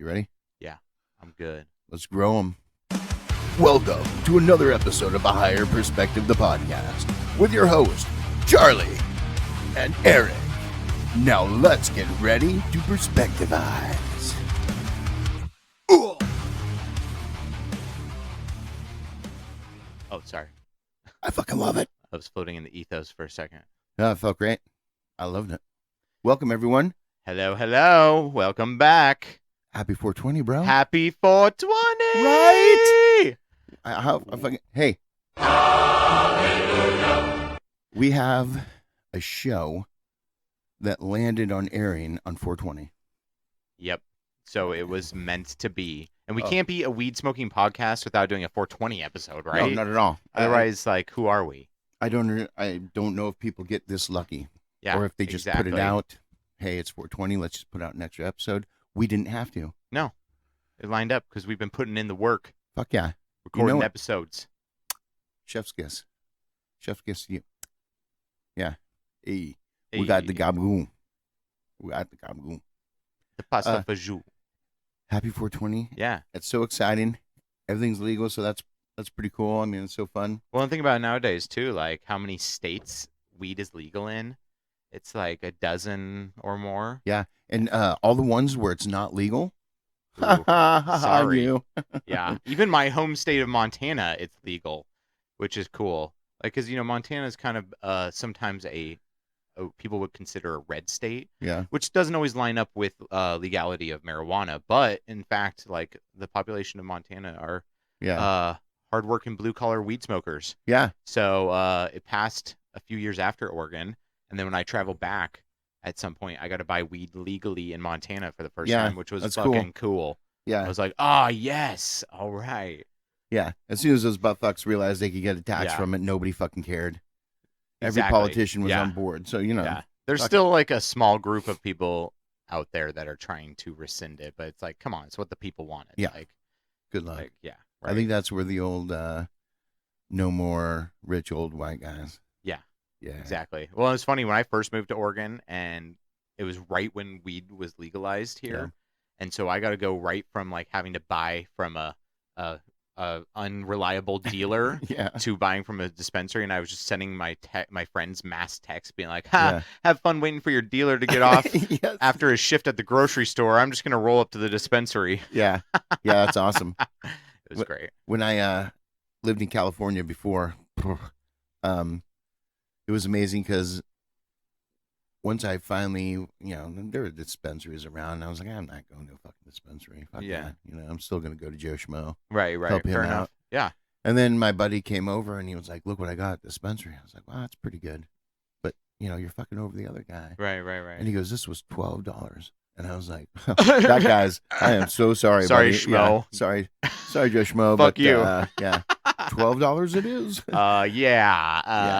You ready? Yeah, I'm good. Let's grow them. Welcome to another episode of A Higher Perspective, the podcast, with your host, Charlie and Eric. Now let's get ready to perspectivize. Oh, sorry. I fucking love it. I was floating in the ethos for a second. Yeah, it felt great. I loved it. Welcome, everyone. Hello, hello. Welcome back. Happy 420, bro. Happy 420. Right? Hey. We have a show that landed on airing on 420. Yep. So it was meant to be. And we can't be a weed smoking podcast without doing a 420 episode, right? No, not at all. Otherwise, who are we? I don't know if people get this lucky. Yeah. Or if they just put it out. Hey, it's 420. Let's just put out an extra episode. We didn't have to. No. It lined up because we've been putting in the work. Fuck yeah. Recording episodes. Chef's kiss. Chef's kiss to you. Yeah. Hey. We got the gabagoon. The pasta fajoux. Happy 420. Yeah. It's so exciting. Everything's legal, so that's pretty cool. I mean, it's so fun. Well, and think about it nowadays, too, like how many states weed is legal in. It's like a dozen or more. Yeah. And all the ones where it's not legal. Ooh, sorry. You. Yeah. Even my home state of Montana, it's legal, which is cool. Like, because, Montana is kind of sometimes people would consider a red state. Yeah. Which doesn't always line up with legality of marijuana. But, in fact, like, the population of Montana are hardworking blue-collar weed smokers. Yeah. So it passed a few years after Oregon. And then when I travel back, at some point, I got to buy weed legally in Montana for the first time, which was fucking cool. Yeah. I was like, yes. All right. Yeah. As soon as those buttfucks realized they could get a tax from it, nobody fucking cared. Every Exactly. politician was on board. So, There's still like a small group of people out there that are trying to rescind it. But it's like, come on, it's what the people wanted. Yeah. Like, good luck. Right. I think that's where the old no more rich old white guys. Yeah, exactly. Well, it was funny when I first moved to Oregon, and it was right when weed was legalized here, and so I got to go right from like having to buy from a unreliable dealer to buying from a dispensary, and I was just sending my friends mass texts being like, have fun waiting for your dealer to get off after his shift at the grocery store. I'm just gonna roll up to the dispensary. Yeah, that's awesome. It was great. When I lived in California before, it was amazing because once I finally, there were dispensaries around, and I was like, I'm not going to a fucking dispensary. Fuck that. I'm still going to go to Joe Schmo. Right. Help him Fair out. enough. Yeah. And then my buddy came over, and he was like, look what I got at the dispensary. I was like, wow, that's pretty good. But, you're fucking over the other guy. Right. And he goes, this was $12. And I was like, that guy's, I am so sorry, sorry, buddy. Schmo. Yeah, sorry, Joe Schmo. Fuck but, you. Yeah. $12 it is.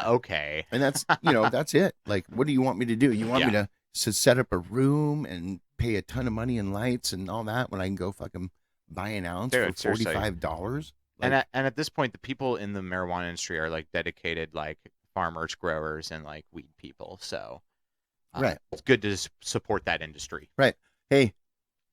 Okay. And that's, that's it. Like, what do you want me to do? You want me to set up a room and pay a ton of money in lights and all that when I can go fucking buy an ounce for $45? Like, and at this point, the people in the marijuana industry are like dedicated, like farmers, growers, and like weed people. So, it's good to support that industry. Right. Hey,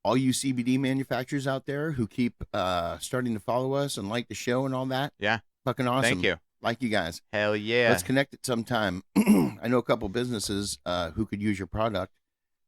all you CBD manufacturers out there who keep starting to follow us and like the show and all that. Yeah. Fucking awesome. Thank you. Like you guys. Hell yeah. Let's connect it sometime. I know a couple businesses who could use your product.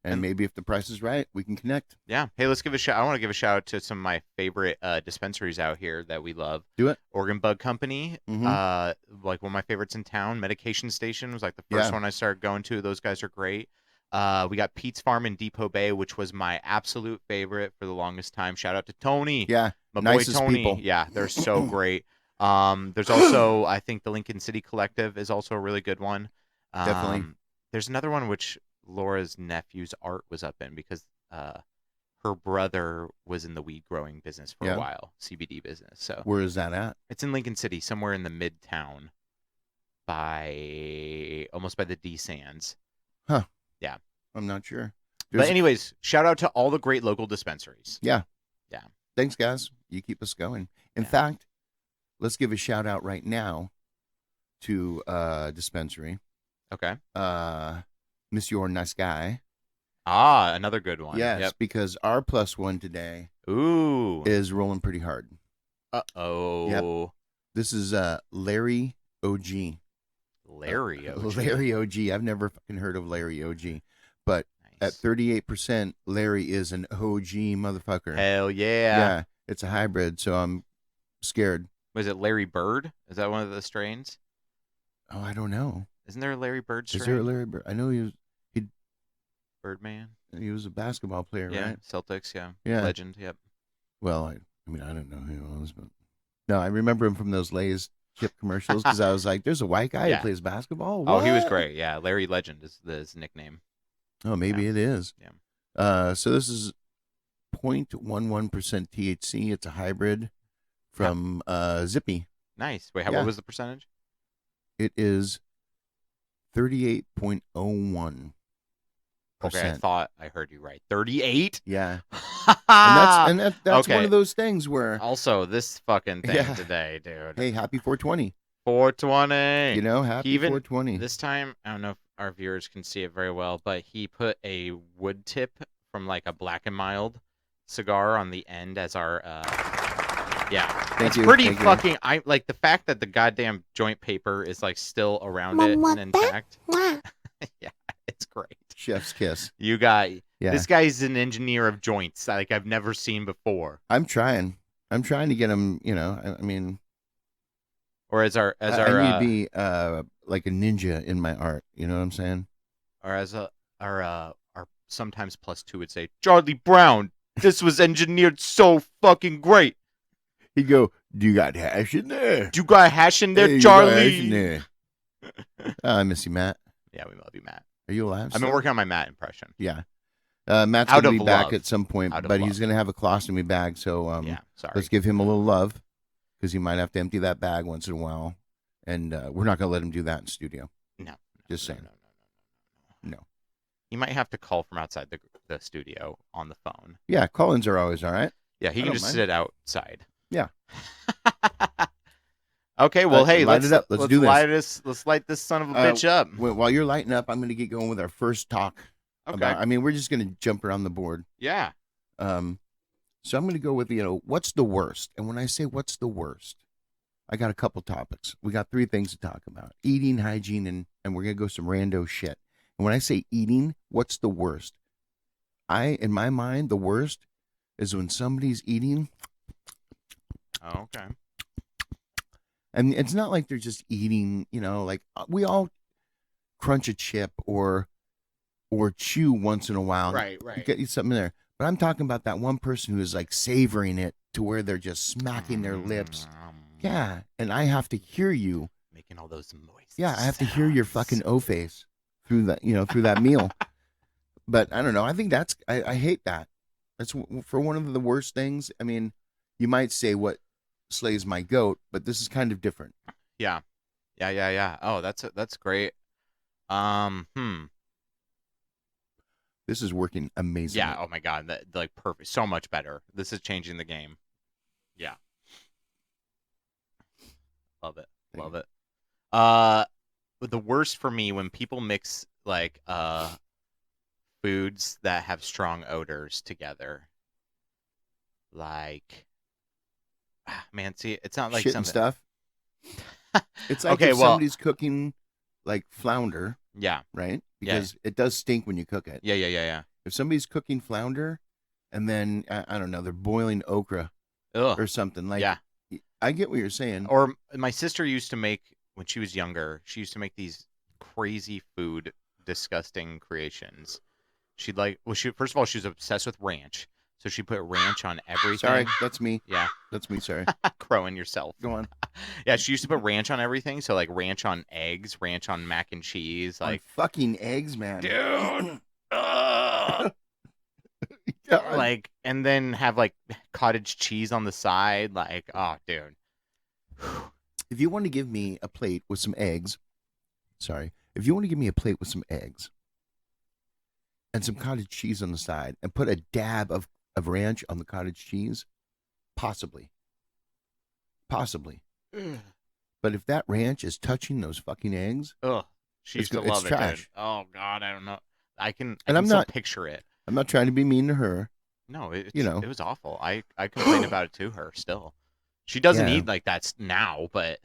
And maybe if the price is right, we can connect. Yeah. Hey, let's give a shout. I want to give a shout out to some of my favorite dispensaries out here that we love. Do it. Organ Bug Company. Mm-hmm. Like one of my favorites in town. Medication Station was like the first one I started going to. Those guys are great. We got Pete's Farm in Depot Bay, which was my absolute favorite for the longest time. Shout out to Tony. Yeah. My nicest boy Tony. People. Yeah, they're so great. There's also, I think the Lincoln City Collective is also a really good one. Definitely. There's another one which Laura's nephew's art was up in because her brother was in the weed growing business for a while, CBD business. So where is that at? It's in Lincoln City, somewhere in the midtown, almost by the D Sands. Huh. Yeah. I'm not sure. But anyways, shout out to all the great local dispensaries. Yeah. Yeah. Thanks, guys. You keep us going. In fact, let's give a shout out right now to dispensary. Okay. Miss Your Nice Guy. Ah, another good one. Yes, because our +1 today Ooh. is rolling pretty hard. Uh-oh. Yep. This is Larry OG. Larry OG. Larry OG. I've never fucking heard of Larry OG. But nice. at 38%, Larry is an OG motherfucker. Hell yeah. Yeah. It's a hybrid, so I'm scared. Was it Larry Bird? Is that one of the strains? Oh, I don't know. Isn't there a Larry Bird strain? Is there a Larry Bird? I know he Birdman. He was a basketball player, right? Celtics, yeah. Legend, yep. Well, I mean, I don't know who he was, but no, I remember him from those Lay's chip commercials because I was like, "There's a white guy who plays basketball." What? Oh, he was great. Yeah, Larry Legend is his nickname. Oh, maybe it is. Yeah. So this is 0.11% THC. It's a hybrid from Zippy. Nice. Wait, what was the percentage? It is 38.01%. Okay, I thought I heard you right. 38? Yeah. and that's one of those things where... Also, this fucking thing today, dude. Hey, happy 420. 420. You know, happy 420. This time, I don't know if our viewers can see it very well, but he put a wood tip from like a Black and Mild cigar on the end as our... Thank you. Pretty fucking... I like the fact that the goddamn joint paper is like still around it and intact. Yeah, it's great. Chef's kiss. You got this guy's an engineer of joints like I've never seen before. I'm trying to get him, you know, I mean, or as our I need to be like a ninja in my art, you know what I'm saying? Or as our sometimes +2 would say, Charlie Brown, this was engineered so fucking great. He'd go, "Do you got hash in there? Do you got hash in there, hey, Charlie?" Hash in there. I miss you, Matt. Yeah, we love you, Matt. Are you alive? I've been working on my Matt impression. Yeah. Matt's going to be back at some point, but he's going to have a colostomy bag, so sorry. Let's give him a little love, because he might have to empty that bag once in a while, and we're not going to let him do that in studio. No. Just saying. No. He might have to call from outside the studio on the phone. Yeah, call-ins are always all right. Yeah, he can just sit outside. Yeah. Okay, well, hey, light it up. Let's do this. Let's light this son of a bitch up. While you're lighting up, I'm going to get going with our first talk. Okay. We're just going to jump around the board. Yeah. So I'm going to go with, what's the worst? And when I say what's the worst, I got a couple topics. We got 3 things to talk about. Eating, hygiene, and we're going to go some rando shit. And when I say eating, what's the worst? In my mind, the worst is when somebody's eating. Oh, okay. And it's not like they're just eating, like we all crunch a chip or chew once in a while. Right. You get something there. But I'm talking about that one person who is like savoring it to where they're just smacking their lips. Yeah. And I have to hear you. Making all those moist Yeah, I have to hear your fucking O-face through that meal. But I don't know. I think I hate that. That's for one of the worst things. I mean, you might say what slays my goat, but this is kind of different. Yeah. Oh, that's great. This is working amazing. Yeah. Oh my god, that like perfect. So much better. This is changing the game. Yeah. Love it. Love it. The worst for me when people mix like foods that have strong odors together. Like, man, see, it's not like shit something and stuff. It's like if somebody's cooking like flounder. Yeah. Right? Because it does stink when you cook it. Yeah. If somebody's cooking flounder and then, I don't know, they're boiling okra or something. Like, I get what you're saying. Or my sister used to make, when she was younger, she used to make these crazy food, disgusting creations. She'd like, first of all, she was obsessed with ranch. So she put ranch on everything. Sorry, that's me. Yeah. That's me, sorry. Crowing yourself. Go on. Yeah, she used to put ranch on everything. So, like, ranch on eggs, ranch on mac and cheese. Like, on fucking eggs, man. Dude. Like, and then have, like, cottage cheese on the side. Like, oh, dude. If you want to give me a plate with some eggs, if you want to give me a plate with some eggs and some cottage cheese on the side and put a dab of ranch on the cottage cheese, possibly. But if that ranch is touching those fucking eggs, she used to love it, trash. Dude. Oh God, I don't know. I can still picture it. I'm not trying to be mean to her. No, it You know. was awful. I complain about it to her still. She doesn't eat like that now, but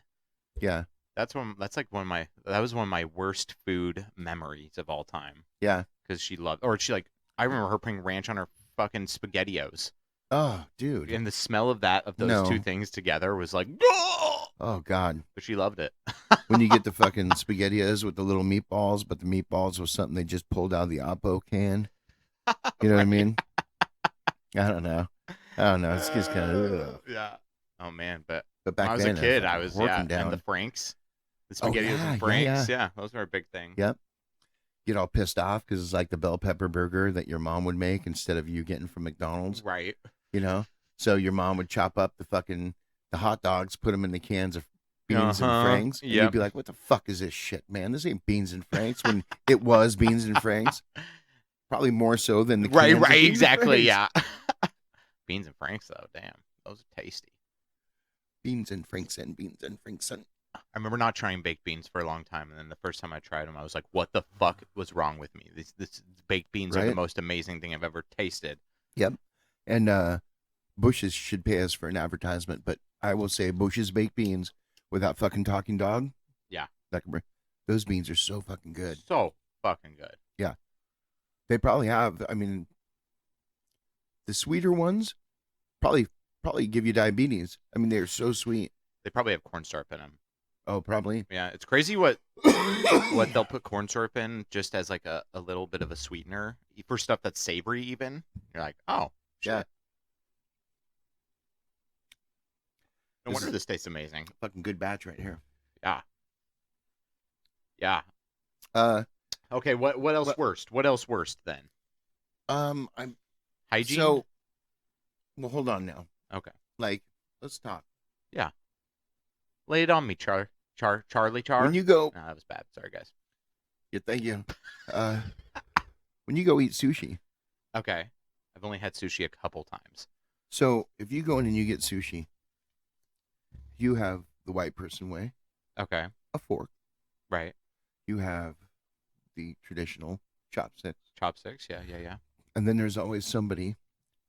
yeah, that was one of my worst food memories of all time. Yeah. Because I remember her putting ranch on her fucking SpaghettiOs. Oh, dude. And the smell of those two things together was like, oh God. But she loved it. When you get the fucking SpaghettiOs with the little meatballs, but the meatballs was something they just pulled out of the Oppo can. You know what I mean? I don't know. It's just kind of yeah. Oh man, but back when I was then, a kid, I was down. And the Franks, the SpaghettiOs and Franks, those were a big thing. Yep. Get all pissed off because it's like the bell pepper burger that your mom would make instead of you getting from McDonald's. Right. You know, so your mom would chop up the hot dogs, put them in the cans of beans and Franks, and you'd be like, "What the fuck is this shit, man? This ain't beans and Franks." When it was beans and Franks, probably more so than the cans right, exactly, yeah. Beans and Franks, though, damn, those are tasty. Beans and Franks and beans and Franks. I remember not trying baked beans for a long time, and then the first time I tried them, I was like, "What the fuck was wrong with me? This baked beans are the most amazing thing I've ever tasted." Yep. And Bush's should pay us for an advertisement, but I will say Bush's baked beans without fucking talking dog. Yeah. Those beans are so fucking good. So fucking good. Yeah. They probably have, I mean, the sweeter ones probably give you diabetes. I mean, they're so sweet. They probably have corn syrup in them. Oh, probably. Yeah, it's crazy what they'll put corn syrup in just as like a little bit of a sweetener for stuff that's savory even. You're like, oh, shit. Yeah. No wonder this tastes amazing. Fucking good batch right here. Yeah. Yeah. Okay, what else worst? What else worst then? I'm hygiene. So, well, hold on now. Okay. Like, let's talk. Yeah. Lay it on me, Charlie. When you go, no, that was bad. Sorry, guys. Yeah, thank you. When you go eat sushi. Okay. I've only had sushi a couple times. So if you go in and you get sushi, you have the white person way. Okay. A fork. Right. You have the traditional chopsticks. Chopsticks, yeah. And then there's always somebody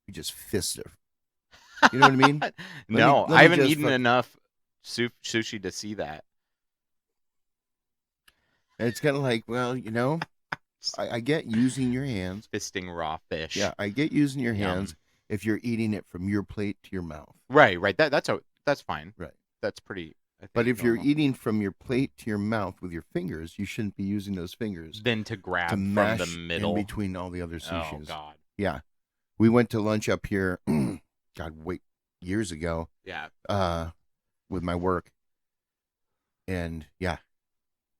who just fists it. You know what I mean? No, I haven't eaten enough sushi to see that. And it's kind of like, well, you know, I get using your hands. Fisting raw fish. Yeah, I get using your hands if you're eating it from your plate to your mouth. Right. That's fine. Right. That's pretty. But if you're eating from your plate to your mouth with your fingers, you shouldn't be using those fingers. Then to grab from the middle. In between all the other sushis. Oh, God. Yeah. We went to lunch up here, years ago. Yeah. With my work. And, yeah.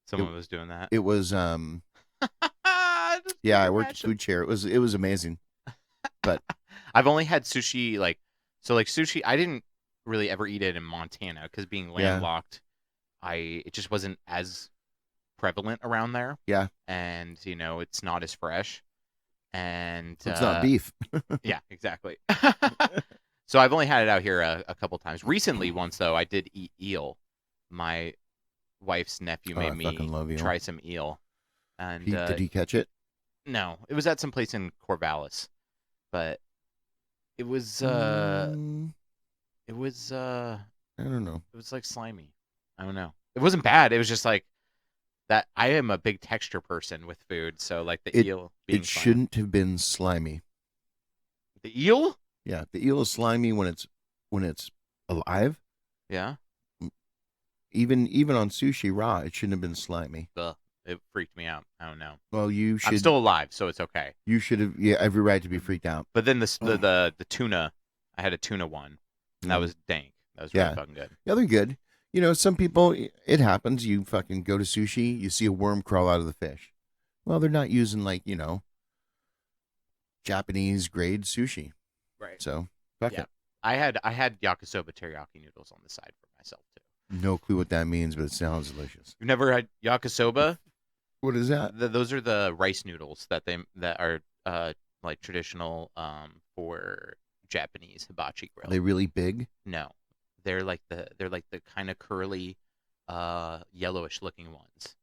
Someone was doing that. It was, yeah, I worked at food chair. It was amazing. But I've only had sushi, sushi, I didn't really ever eat it in Montana because being landlocked, it just wasn't as prevalent around there. Yeah. And, it's not as fresh. And it's not beef. Yeah, exactly. So I've only had it out here a couple times. Recently, once, though, I did eat eel. My wife's nephew made me try some eel. And did he catch it? No. It was at some place in Corvallis. But it was I don't know. It was like slimy. I don't know. It wasn't bad. It was just like that. I am a big texture person with food, so like the eel being slimy. Shouldn't have been slimy. The eel? Yeah, the eel is slimy when it's alive. Yeah. Even on sushi raw, it shouldn't have been slimy. Ugh. It freaked me out. I don't know. Well, you should. I'm still alive, so it's okay. You should have, every right to be freaked out. But then the tuna, I had a tuna one, and that was dank. That was really fucking good. Yeah, they're good. Some people, it happens. You fucking go to sushi, you see a worm crawl out of the fish. Well, they're not using Japanese grade sushi. Right. So, fuck it. I had yakisoba teriyaki noodles on the side for myself too. No clue what that means, but it sounds delicious. You've never had yakisoba? What is that? Those are the rice noodles that are like traditional for Japanese hibachi grill. Are they really big? No, they're like the kind of curly, yellowish looking ones.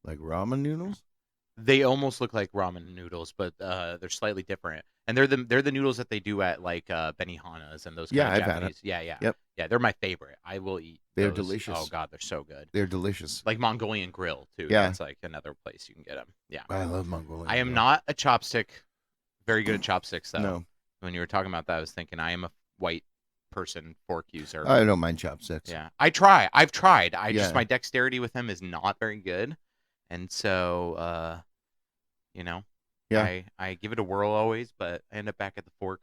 Like ramen noodles? They almost look like ramen noodles, but they're slightly different. And they're the noodles that they do at like Benihana's and those kind of I've Japanese. had it. Yeah. Yep. Yeah, they're my favorite. I will eat They're those. delicious. Oh God, they're so good. They're delicious. Like Mongolian Grill too. Yeah. That's like another place you can get them. Yeah. I love Mongolian. I am not a chopstick. Very good at chopsticks though. No. When you were talking about that, I was thinking I am a white person fork user. I don't mind chopsticks. Yeah. I've tried. I Yeah. just my dexterity with them is not very good. And so you know, Yeah. I give it a whirl always, but I end up back at the fork.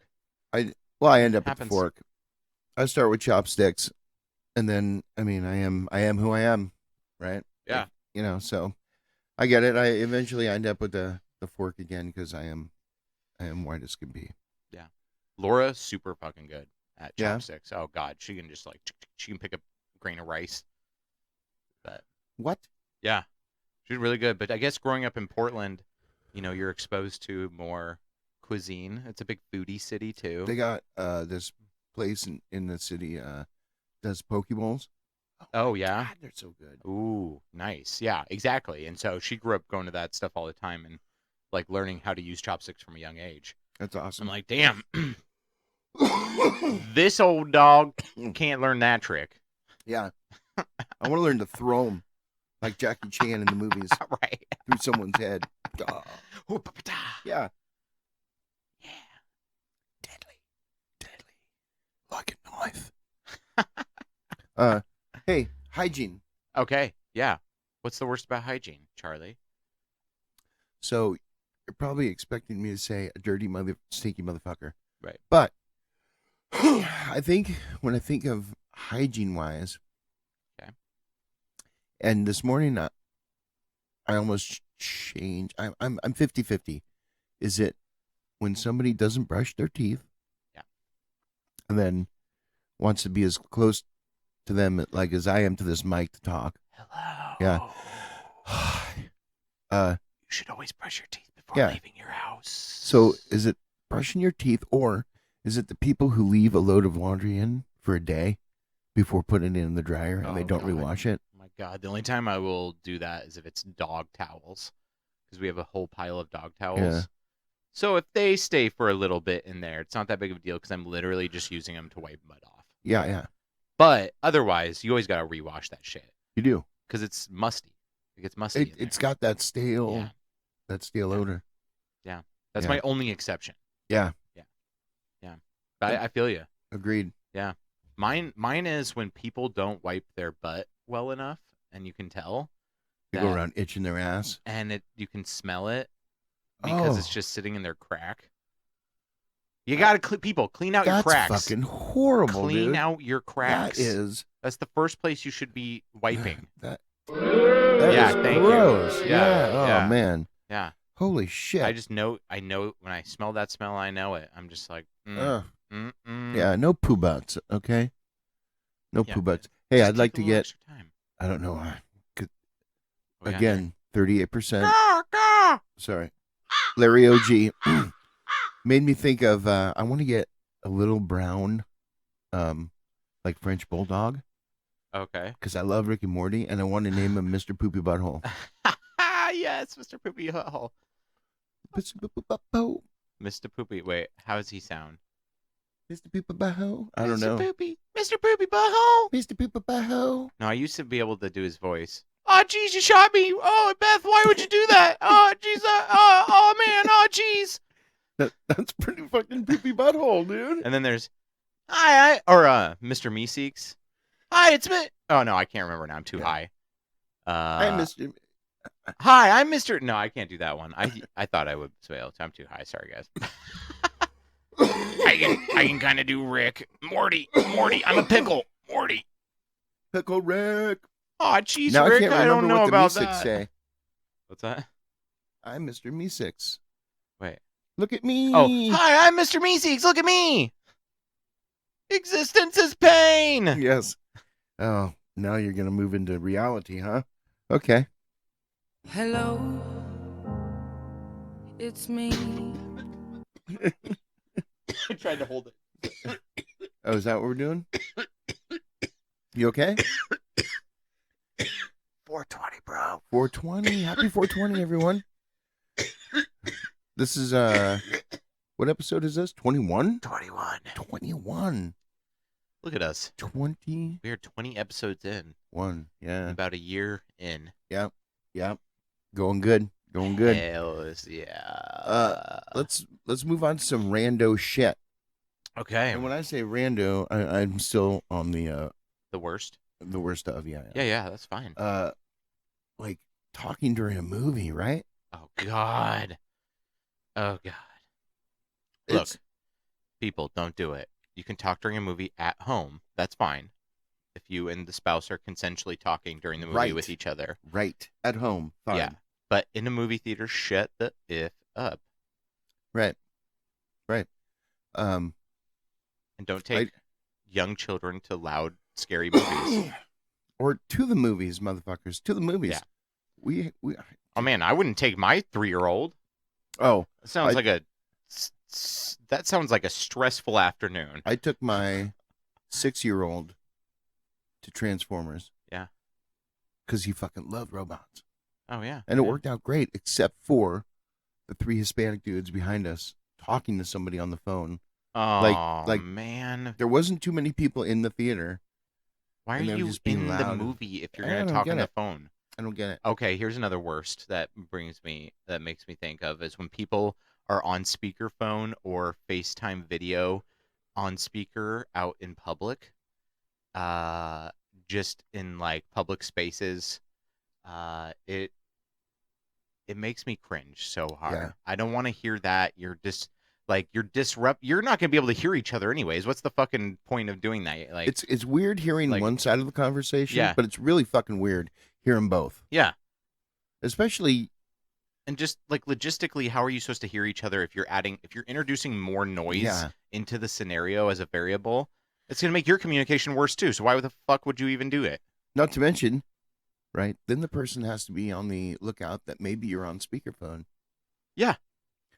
I end up at the fork. I start with chopsticks, and then I am who I am, right? Yeah. Like, so I get it. I eventually end up with the fork again because I am white as can be. Yeah. Laura super fucking good at Yeah. chopsticks. Oh God, she can just she can pick up a grain of rice. But what? Yeah, she's really good. But I guess growing up in Portland, you're exposed to more cuisine. It's a big foodie city too. They got this place in the city does poke bowls. Oh yeah, God, they're so good. Ooh, nice. Yeah, exactly. And so she grew up going to that stuff all the time and like learning how to use chopsticks from a young age. That's awesome. I'm like, damn, this old dog can't learn that trick. Yeah, I want to learn to throw them like Jackie Chan in the movies, right, through someone's head. Yeah. Deadly, like a knife. Hey, hygiene. Okay, yeah. What's the worst about hygiene, Charlie? So you're probably expecting me to say a dirty stinky motherfucker, right? But I think when I think of hygiene wise, okay. And this morning I almost changed. I'm 50-50. Is it when somebody doesn't brush their teeth? Yeah. And then wants to be as close to them like as I am to this mic to talk. Hello. Yeah. You should always brush your teeth before leaving your house. So is it brushing your teeth, or is it the people who leave a load of laundry in for a day before putting it in the dryer and they don't rewash it? Oh my God. The only time I will do that is if it's dog towels, because we have a whole pile of dog towels. Yeah. So if they stay for a little bit in there, it's not that big of a deal because I'm literally just using them to wipe mud off. Yeah. But otherwise, you always got to rewash that shit. You do. Because it's musty. It gets musty. It's got that stale odor. Yeah. That's my only exception. Yeah. But I feel you. Agreed. Yeah. Mine is when people don't wipe their butt well enough, and you can tell. They go around itching their ass. And you can smell it because it's just sitting in their crack. You got to clean out your cracks. That's fucking horrible, Clean dude. out your cracks. That's the first place you should be wiping. That is thank gross. You. Yeah. Oh man. Yeah. Holy shit. I know when I smell that smell, I know it. I'm just like, Yeah, no poo butts, okay? No poo butts. Hey, I'd like to get, I don't know, again, 38%. Sorry. Larry OG made me think of, I want to get a little brown, like French Bulldog. Okay. Because I love Rick and Morty, and I want to name him Mr. Poopy Butthole. Yes, Mr. Poopy Butthole. Mr. Poopy. Wait, how does he sound? Mr. Poopy Butthole? I don't know. Mr. Poopy Butthole. Mr. Poopy Butthole. No, I used to be able to do his voice. Oh, jeez, you shot me. Oh, Beth, why would you do that? Oh, jeez. Oh, man. Oh, jeez. That's pretty fucking poopy butthole, dude. And then there's, Mr. Meeseeks. Hi, it's me. Oh, no, I can't remember now. I'm too high. I'm Mr. Hi, I'm Mr. No, I can't do that one. I thought I would fail, so I'm too high. Sorry, guys. I can kind of do Rick. Morty, I'm a pickle. Morty. Pickle Rick. Oh, jeez, now Rick, I can't I don't remember know what the about Meeseeks that. say. What's that? I'm Mr. Meeseeks. Wait. Look at me. Oh, hi, I'm Mr. Meeseeks. Look at me. Existence is pain. Yes. Oh, now you're going to move into reality, huh? Okay. Hello. It's me. I tried to hold it. Oh, is that what we're doing? You okay? 420, bro. 420. Happy 420, everyone. This is what episode is this? 21? 21. 21. Look at us. 20. We are 20 episodes in. Yeah. About a year in. Yep. Going good. Hells yeah. Let's move on to some rando shit. Okay. And when I say rando, I'm still on the worst. The worst of, yeah. Yeah, that's fine. Like talking during a movie, right? Oh God. Look, people, don't do it. You can talk during a movie at home. That's fine. If you and the spouse are consensually talking during the movie with each other. Right. At home. Fine. Yeah. But in a movie theater, shut the if up. Right. And don't take young children to loud, scary movies. Or to the movies, motherfuckers. To the movies. Yeah. We Oh man, I wouldn't take my 3-year-old. Oh. That sounds like a stressful afternoon. I took my 6-year-old to Transformers. Yeah. Because he fucking loved robots. Oh, yeah. And it worked out great, except for the 3 Hispanic dudes behind us talking to somebody on the phone. Oh, like man. There wasn't too many people in the theater. Why are you in the movie if you're going to talk on the phone? I don't get it. Okay, here's another worst that makes me think of is when people are on speakerphone or FaceTime video on speaker out in public, just in like public spaces. It makes me cringe so hard. Yeah. I don't want to hear that. You're not going to be able to hear each other anyways. What's the fucking point of doing that? Like it's weird hearing one side of the conversation, but it's really fucking weird hearing both. Yeah. Especially. And just like logistically, how are you supposed to hear each other if you're introducing more noise into the scenario as a variable? It's going to make your communication worse too. So why the fuck would you even do it? Not to mention, right? Then the person has to be on the lookout that maybe you're on speakerphone. Yeah.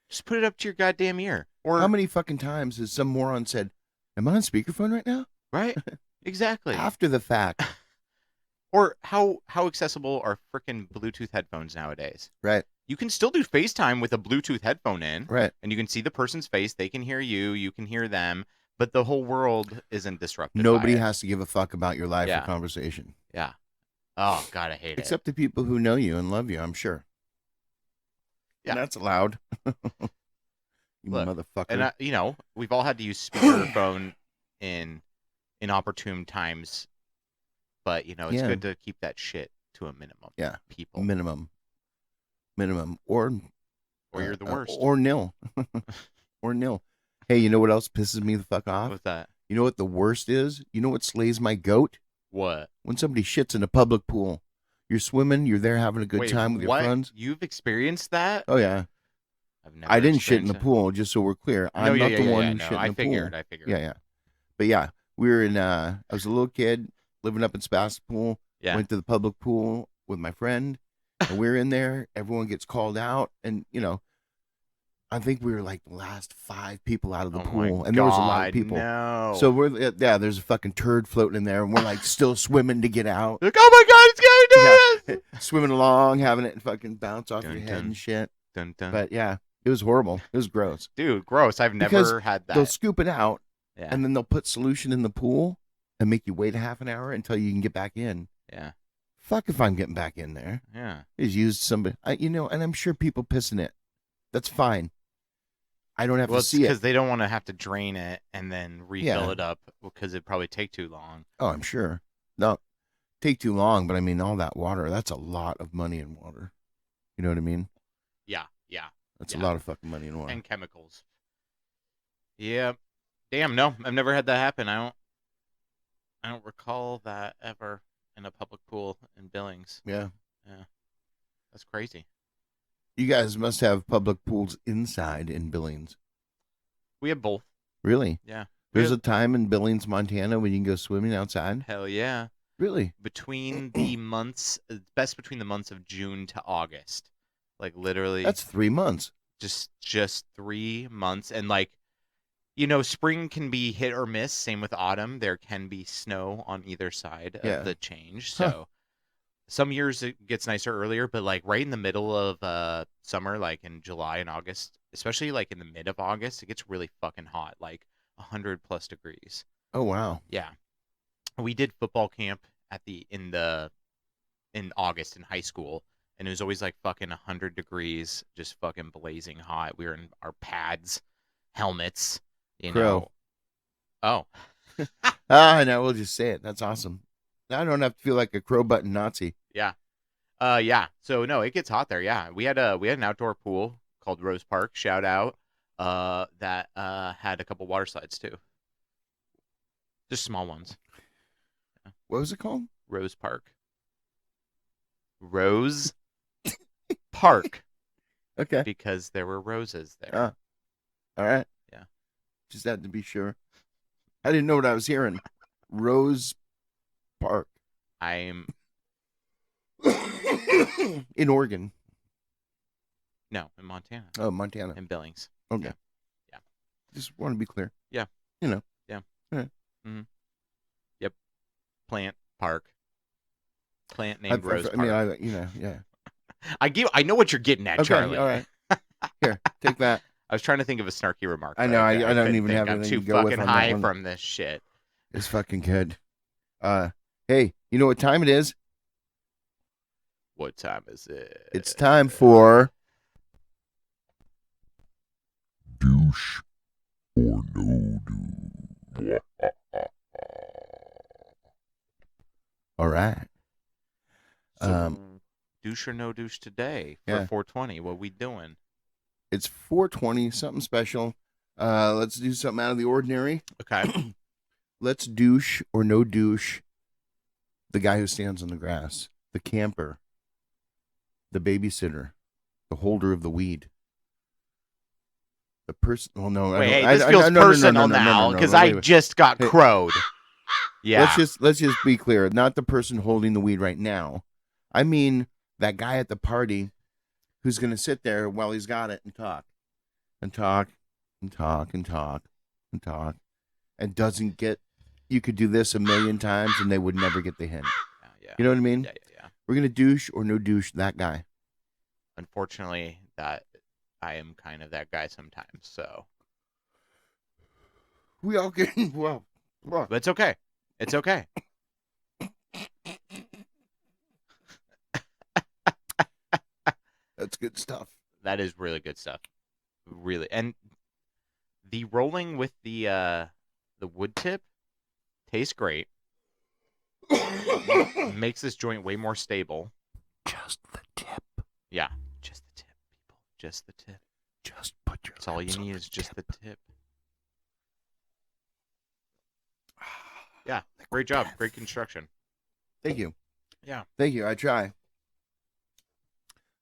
Just put it up to your goddamn ear. Or how many fucking times has some moron said, "Am I on speakerphone right now?" Right? Exactly. After the fact. Or how accessible are freaking Bluetooth headphones nowadays? Right. You can still do FaceTime with a Bluetooth headphone in. Right. And you can see the person's face. They can hear you. You can hear them. But the whole world isn't disrupted. Nobody has to give a fuck about your live or conversation. Yeah. Oh, God, I hate it. Except the people who know you and love you, I'm sure. Yeah. And that's allowed. You motherfucker. And, we've all had to use speakerphone in inopportune times. But, it's good to keep that shit to a minimum. Yeah. People. Minimum. Or you're the worst. Or nil. Or nil. Hey, you know what else pisses me the fuck off? What's that? You know what the worst is? You know what slays my goat? What? When somebody shits in a public pool. You're swimming, you're there having a good time with your friends. You've experienced that? Oh, yeah. I didn't shit in the pool, just so we're clear. I'm not the one who shit in the pool. I figured. Yeah. But yeah, we were in, I was a little kid living up in Sebastopol. Yeah. Went to the public pool with my friend. And we're in there. Everyone gets called out. And, I think we were like the last 5 people out of the pool. And there was a lot of people. No. So there's a fucking turd floating in there. And we're like still swimming to get out. Like, oh my God, it's going to swimming along, having it fucking bounce off your head and shit. But yeah, it was horrible. It was gross. Dude, gross. I've never had that. They'll scoop it out. Yeah. And then they'll put solution in the pool and make you wait a half an hour until you can get back in. Yeah. Fuck if I'm getting back in there. Yeah. He's used somebody, and I'm sure people piss in it. That's fine. I don't have to see it. Because they don't want to have to drain it and then refill it up because it'd probably take too long. Oh, I'm sure. No, take too long, but I mean, all that water, that's a lot of money in water. You know what I mean? Yeah. That's a lot of fucking money in water. And chemicals. Yeah. Damn, no. I've never had that happen. I don't recall that ever in a public pool in Billings. Yeah. That's crazy. You guys must have public pools inside in Billings. We have both. Really? Yeah. There's a time in Billings, Montana when you can go swimming outside? Hell yeah. Really? Between the months of June to August. Like literally. That's 3 months. Just 3 months. And like, spring can be hit or miss. Same with autumn. There can be snow on either side of the change. So some years it gets nicer earlier, but like right in the middle of summer, like in July and August, especially like in the mid of August, it gets really fucking hot, like 100+ degrees. Oh wow. Yeah. We did football camp in August in high school, and it was always like fucking 100 degrees, just fucking blazing hot. We were in our pads, helmets, Crow. Oh. No, we'll just say it. That's awesome. I don't have to feel like a crow button Nazi. Yeah. Yeah. So no, it gets hot there. Yeah. We had an outdoor pool called Rose Park. Shout out. That had a couple water slides too. Just small ones. Yeah. What was it called? Rose Park. Rose Park. Okay. Because there were roses there. All right. Yeah. Just had to be sure. I didn't know what I was hearing. Rose Park. I'm in Oregon. No, in Montana. Oh, Montana. In Billings. Okay. Yeah. Just want to be clear. Yeah. You know. Yeah. All right. Mm-hmm. Yep. Plant Park. Plant named Rose Park. Yeah. I know what you're getting at, okay, Charlie. All right. Here, take that. I was trying to think of a snarky remark. I know. I don't even have anything. I'm too fucking high from this shit. It's fucking good. Hey, you know what time it is? What time is it? It's time for douche or no douche. All right. So, douche or no douche today for 420? What we doing? It's 420, something special. Let's do something out of the ordinary. Okay. Let's douche or no douche the guy who stands on the grass, the camper, the babysitter, the holder of the weed. The person. Well, no. Wait, this feels personal now because I just got crowed. Yeah. Let's just be clear. Not the person holding the weed right now. I mean that guy at the party who's going to sit there while he's got it and talk and talk and talk and talk and talk and doesn't get. You could do this 1,000,000 times and they would never get the hint. Yeah. You know what I mean? Yeah. We're going to douche or no douche that guy. Unfortunately, that I am kind of that guy sometimes. So we all get well. But it's okay. It's okay. That's good stuff. That is really good stuff. Really. And the rolling with the wood tip tastes great. Makes this joint way more stable. Just the tip. Yeah. Just the tip, people. Just the tip. Just put your That's all you need is just the tip. Yeah. Great job. Great construction. Thank you. Yeah. Thank you. I try.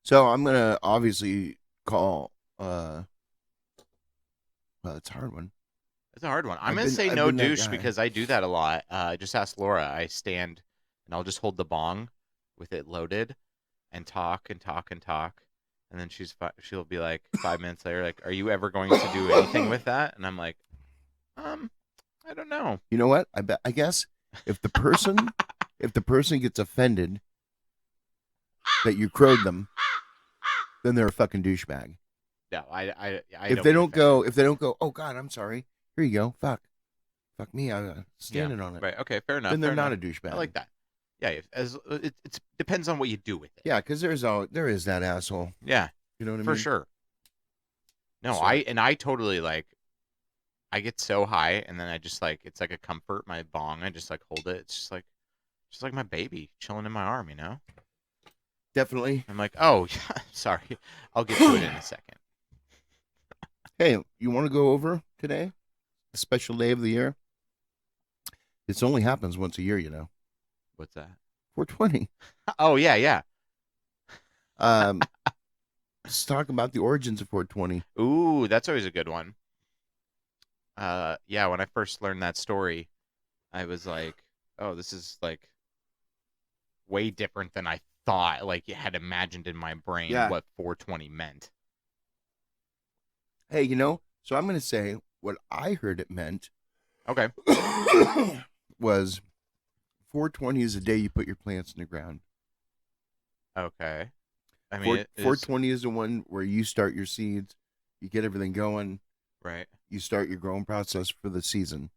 So I'm going to obviously call, well, it's a hard one. It's a hard one. I'm going to say no douche because I do that a lot. Just ask Laura. I stand and I'll just hold the bong with it loaded and talk and talk and talk. And then she'll be like 5 minutes later, like, are you ever going to do anything with that? And I'm like, I don't know. You know what? I guess if the person gets offended that you crowed them, then they're a fucking douchebag. No, I if they don't go, oh God, I'm sorry. Here you go. Fuck me. I'm standing on it. Right. Okay. Fair enough. Then they're not a douchebag. I like that. Yeah. It depends on what you do with it. Yeah, because there is that asshole. Yeah. You know what I mean? For sure. No, so, I totally like. I get so high, and then I just like it's like a comfort. My bong, I just like hold it. It's just like my baby chilling in my arm, you know. Definitely. I'm like, oh, sorry. I'll get to it in a second. Hey, you want to go over today? A special day of the year? This only happens once a year, you know. What's that? 420. Oh, yeah. Let's talk about the origins of 420. Ooh, that's always a good one. Yeah, when I first learned that story, I was like, oh, this is like way different than I thought, like you had imagined in my brain what 420 meant. Hey, so I'm going to say what I heard it meant. Okay. Was 420 is the day you put your plants in the ground. Okay. I mean, 420 is the one where you start your seeds. You get everything going. Right. You start your growing process for the season.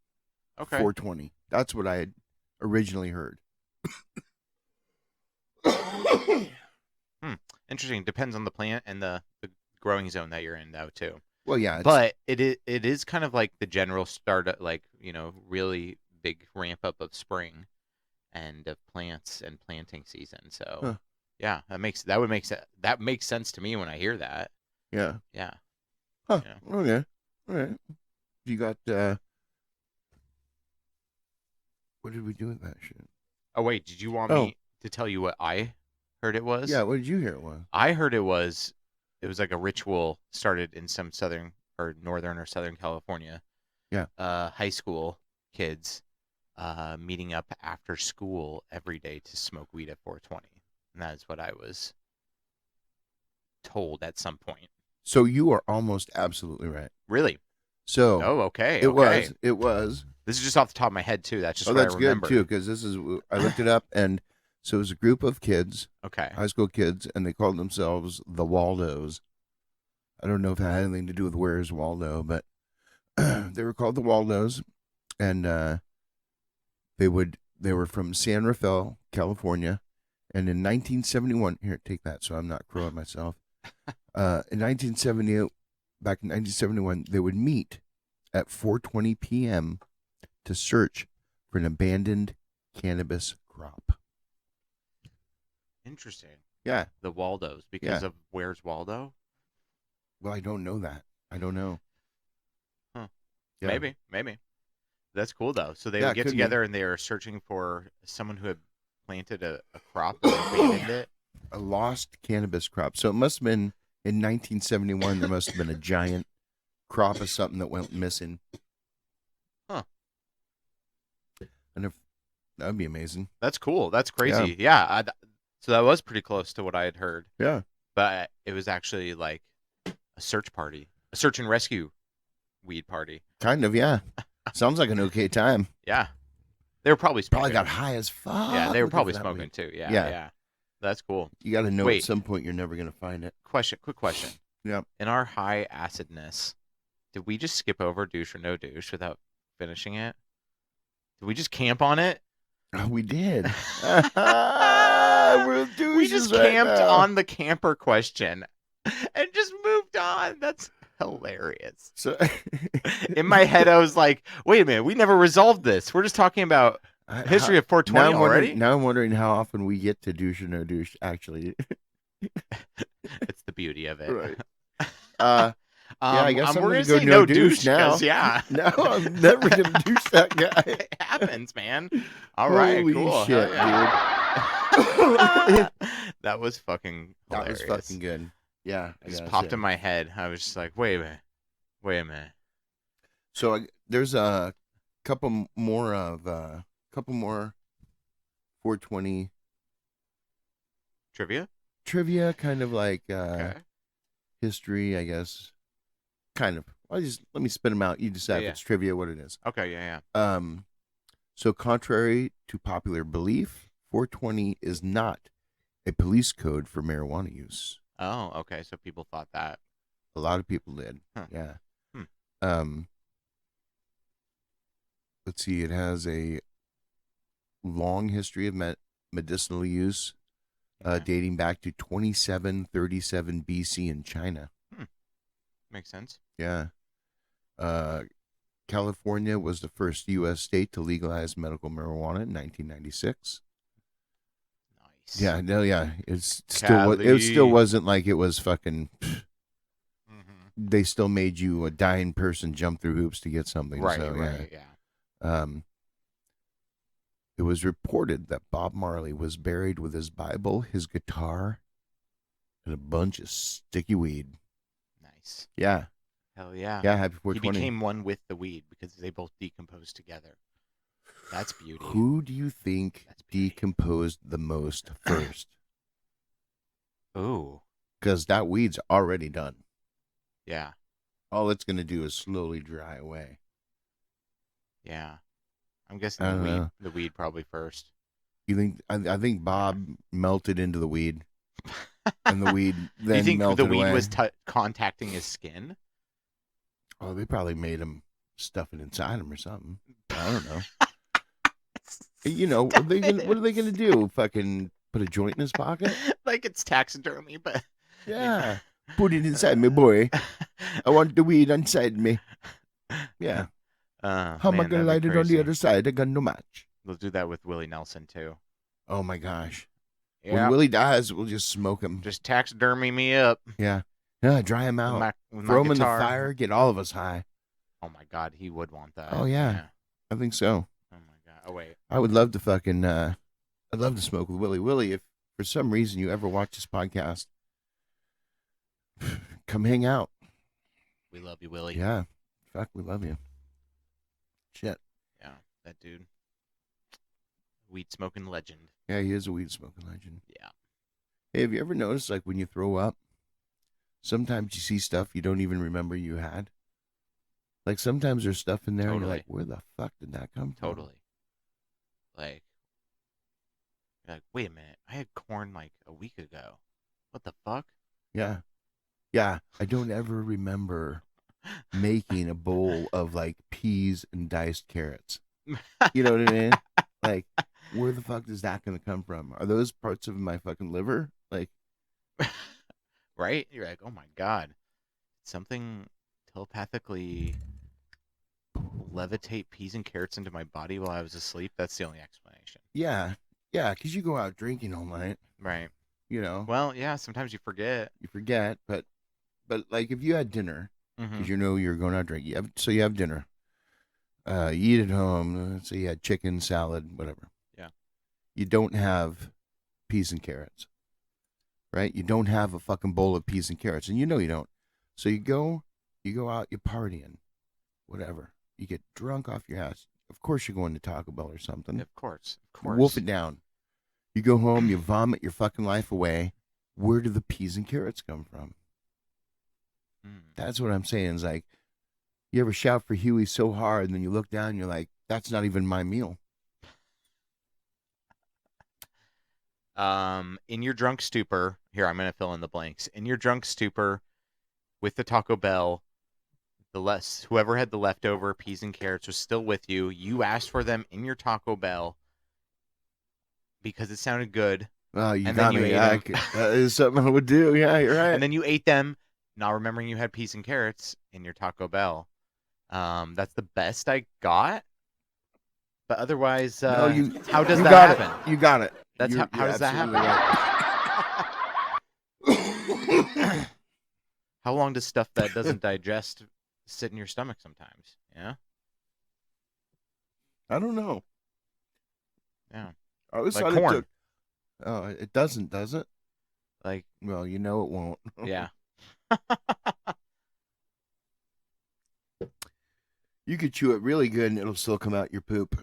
Okay. 420. That's what I had originally heard. Interesting. Depends on the plant and the growing zone that you're in, though, too. Well, yeah. But it is kind of like the general start, like, really big ramp up of spring and of plants and planting season. So, yeah, that makes sense to me when I hear that. Yeah. Yeah. Huh. Yeah. Okay. All right. You got, what did we do with that shit? Oh, wait, did you want me to tell you what I heard it was? Yeah, what did you hear it was? I heard it was like a ritual started in some southern or northern or southern California. Yeah. High school kids meeting up after school every day to smoke weed at 420. And that is what I was told at some point. So you are almost absolutely right. Really? So. Oh, okay. It was. This is just off the top of my head, too. That's just what that's I remember. good, too, because I looked it up, and so it was a group of kids, okay, high school kids, and they called themselves the Waldos. I don't know if it had anything to do with Where's Waldo, but they were called the Waldos, and they were from San Rafael, California, and in 1971, here, take that so I'm not crowing myself. In 1970, back in 1971, they would meet at 4:20 p.m. to search for an abandoned cannabis crop. Interesting. Yeah. The Waldos, because of Where's Waldo? Well, I don't know that. I don't know. Huh. Yeah. Maybe. That's cool, though. So they would get together and they were searching for someone who had planted a crop and abandoned it. A lost cannabis crop. So it must have been in 1971, there must have been a giant crop of something that went missing. Huh. And if that would be amazing. That's cool. That's crazy. Yeah. So that was pretty close to what I had heard. Yeah. But it was actually like a search party, a search and rescue weed party. Kind of, yeah. Sounds like an okay time. Yeah. They were probably smoking. Probably got high as fuck. Yeah, they were probably smoking too. Yeah. That's cool. You got to know at some point you're never going to find it. Quick question. Yeah. In our high acidness, did we just skip over douche or no douche without finishing it? Did we just camp on it? We did. We're we just camped on the camper question and just moved on. That's hilarious. So in my head, I was like, wait a minute, we never resolved this. We're just talking about history of 420 already? Now I'm wondering how often we get to douche or no douche, actually. It's the beauty of it. Right. Yeah, I guess I'm going to go no douche now. Yeah. No, I'm never going to douche that guy. It happens, man. All right, Holy cool. shit, dude. That was fucking hilarious. That was fucking good. Yeah. It just popped in my head. I was just like, wait a minute. So there's a couple more 420 trivia, kind of like history, I guess. Kind of. Let me spit them out. You decide if it's trivia, what it is. Okay, yeah. So contrary to popular belief, 420 is not a police code for marijuana use. Oh, okay. So people thought that. A lot of people did. Huh. Yeah. Let's see. It has a long history of medicinal use, dating back to 2737 BC in China. Makes sense. Yeah. California was the first U.S. state to legalize medical marijuana in 1996. Nice. Yeah, no, yeah. It still wasn't like it was fucking. They still made you a dying person jump through hoops to get something. Right, so, yeah. It was reported that Bob Marley was buried with his Bible, his guitar, and a bunch of sticky weed. Nice. Yeah. Hell yeah. Yeah, happy 420. He became one with the weed because they both decomposed together. That's beauty. Who do you think decomposed the most first? Ooh. Because that weed's already done. Yeah. All it's going to do is slowly dry away. Yeah. I'm guessing the weed probably first. You think? I think Bob melted into the weed, and the weed then melted away. You think the weed was contacting his skin? Oh, they probably made him stuff it inside him or something. I don't know. You know, what are they gonna do? Fucking put a joint in his pocket? Like it's taxidermy, but yeah. Put it inside me, boy. I want the weed inside me. Yeah. How am I gonna light it on the other side? I got no match. They'll do that with Willie Nelson too. Oh my gosh. Yep. When Willie dies, we'll just smoke him. Just taxidermy me up. Yeah. Yeah, dry him out. Throw him in the fire, get all of us high. Oh my God, he would want that. Oh yeah. I think so. Oh my God. Oh wait. I would love to fucking I'd love to smoke with Willie. Willie, if for some reason you ever watch this podcast, come hang out. We love you, Willie. Yeah. Fuck, we love you. Shit. Yeah, that dude. Weed smoking legend. Yeah, he is a weed smoking legend. Yeah. Hey, have you ever noticed, like, when you throw up, sometimes you see stuff you don't even remember you had? Like, sometimes there's stuff in there and you're like, where the fuck did that come from? Totally. Like, wait a minute. I had corn, like, a week ago. What the fuck? Yeah. Yeah. I don't ever remember making a bowl of, like, peas and diced carrots. You know what I mean? Like, where the fuck is that going to come from? Are those parts of my fucking liver? Like, right? You're like, oh my God. Something telepathically levitate peas and carrots into my body while I was asleep? That's the only explanation. Yeah. Yeah, because you go out drinking all night. Right. You know? Well, yeah, sometimes you forget. You forget, but like, if you had dinner, because you know you're going out drinking, so you have dinner. You eat at home, let's say you had chicken, salad, whatever. Yeah. You don't have peas and carrots, right? You don't have a fucking bowl of peas and carrots, and you know you don't. So you go out, you're partying, whatever. You get drunk off your ass. Of course you're going to Taco Bell or something. Of course. You wolf it down. You go home, you vomit your fucking life away. Where do the peas and carrots come from? That's what I'm saying. Is like, you ever shout for Huey so hard, and then you look down and you're like, that's not even my meal. In your drunk stupor, here, I'm going to fill in the blanks. In your drunk stupor with the Taco Bell, whoever had the leftover peas and carrots was still with you. You asked for them in your Taco Bell because it sounded good. Oh, you got me. That is something I would do. Yeah, you're right. And then you ate them, not remembering you had peas and carrots in your Taco Bell. That's the best I got. But otherwise, how does that happen? You got it. That's how does that happen? Right. How long does stuff that doesn't digest sit in your stomach sometimes? Yeah. I don't know. Yeah. I always like thought corn. it took. Oh, it doesn't, does it? Like, well, you know it won't. Yeah. You could chew it really good and it'll still come out your poop.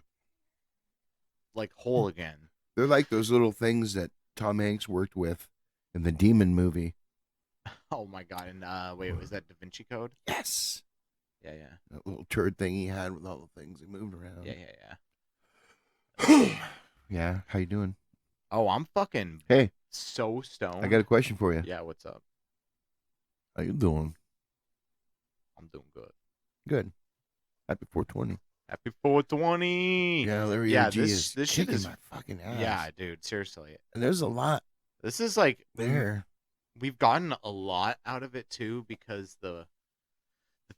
Like whole again. They're like those little things that Tom Hanks worked with in the Demon movie. Oh my God. And wait, was that Da Vinci Code? Yes. Yeah. That little turd thing he had with all the things he moved around. Yeah. Yeah. How you doing? Oh, I'm fucking so stoned. I got a question for you. Yeah, what's up? How you doing? I'm doing good. Good. Happy 420. Happy 420. Yeah, Larry this shit is my fucking ass. Yeah, dude, seriously. And there's a lot. This is like there. We've gotten a lot out of it too because the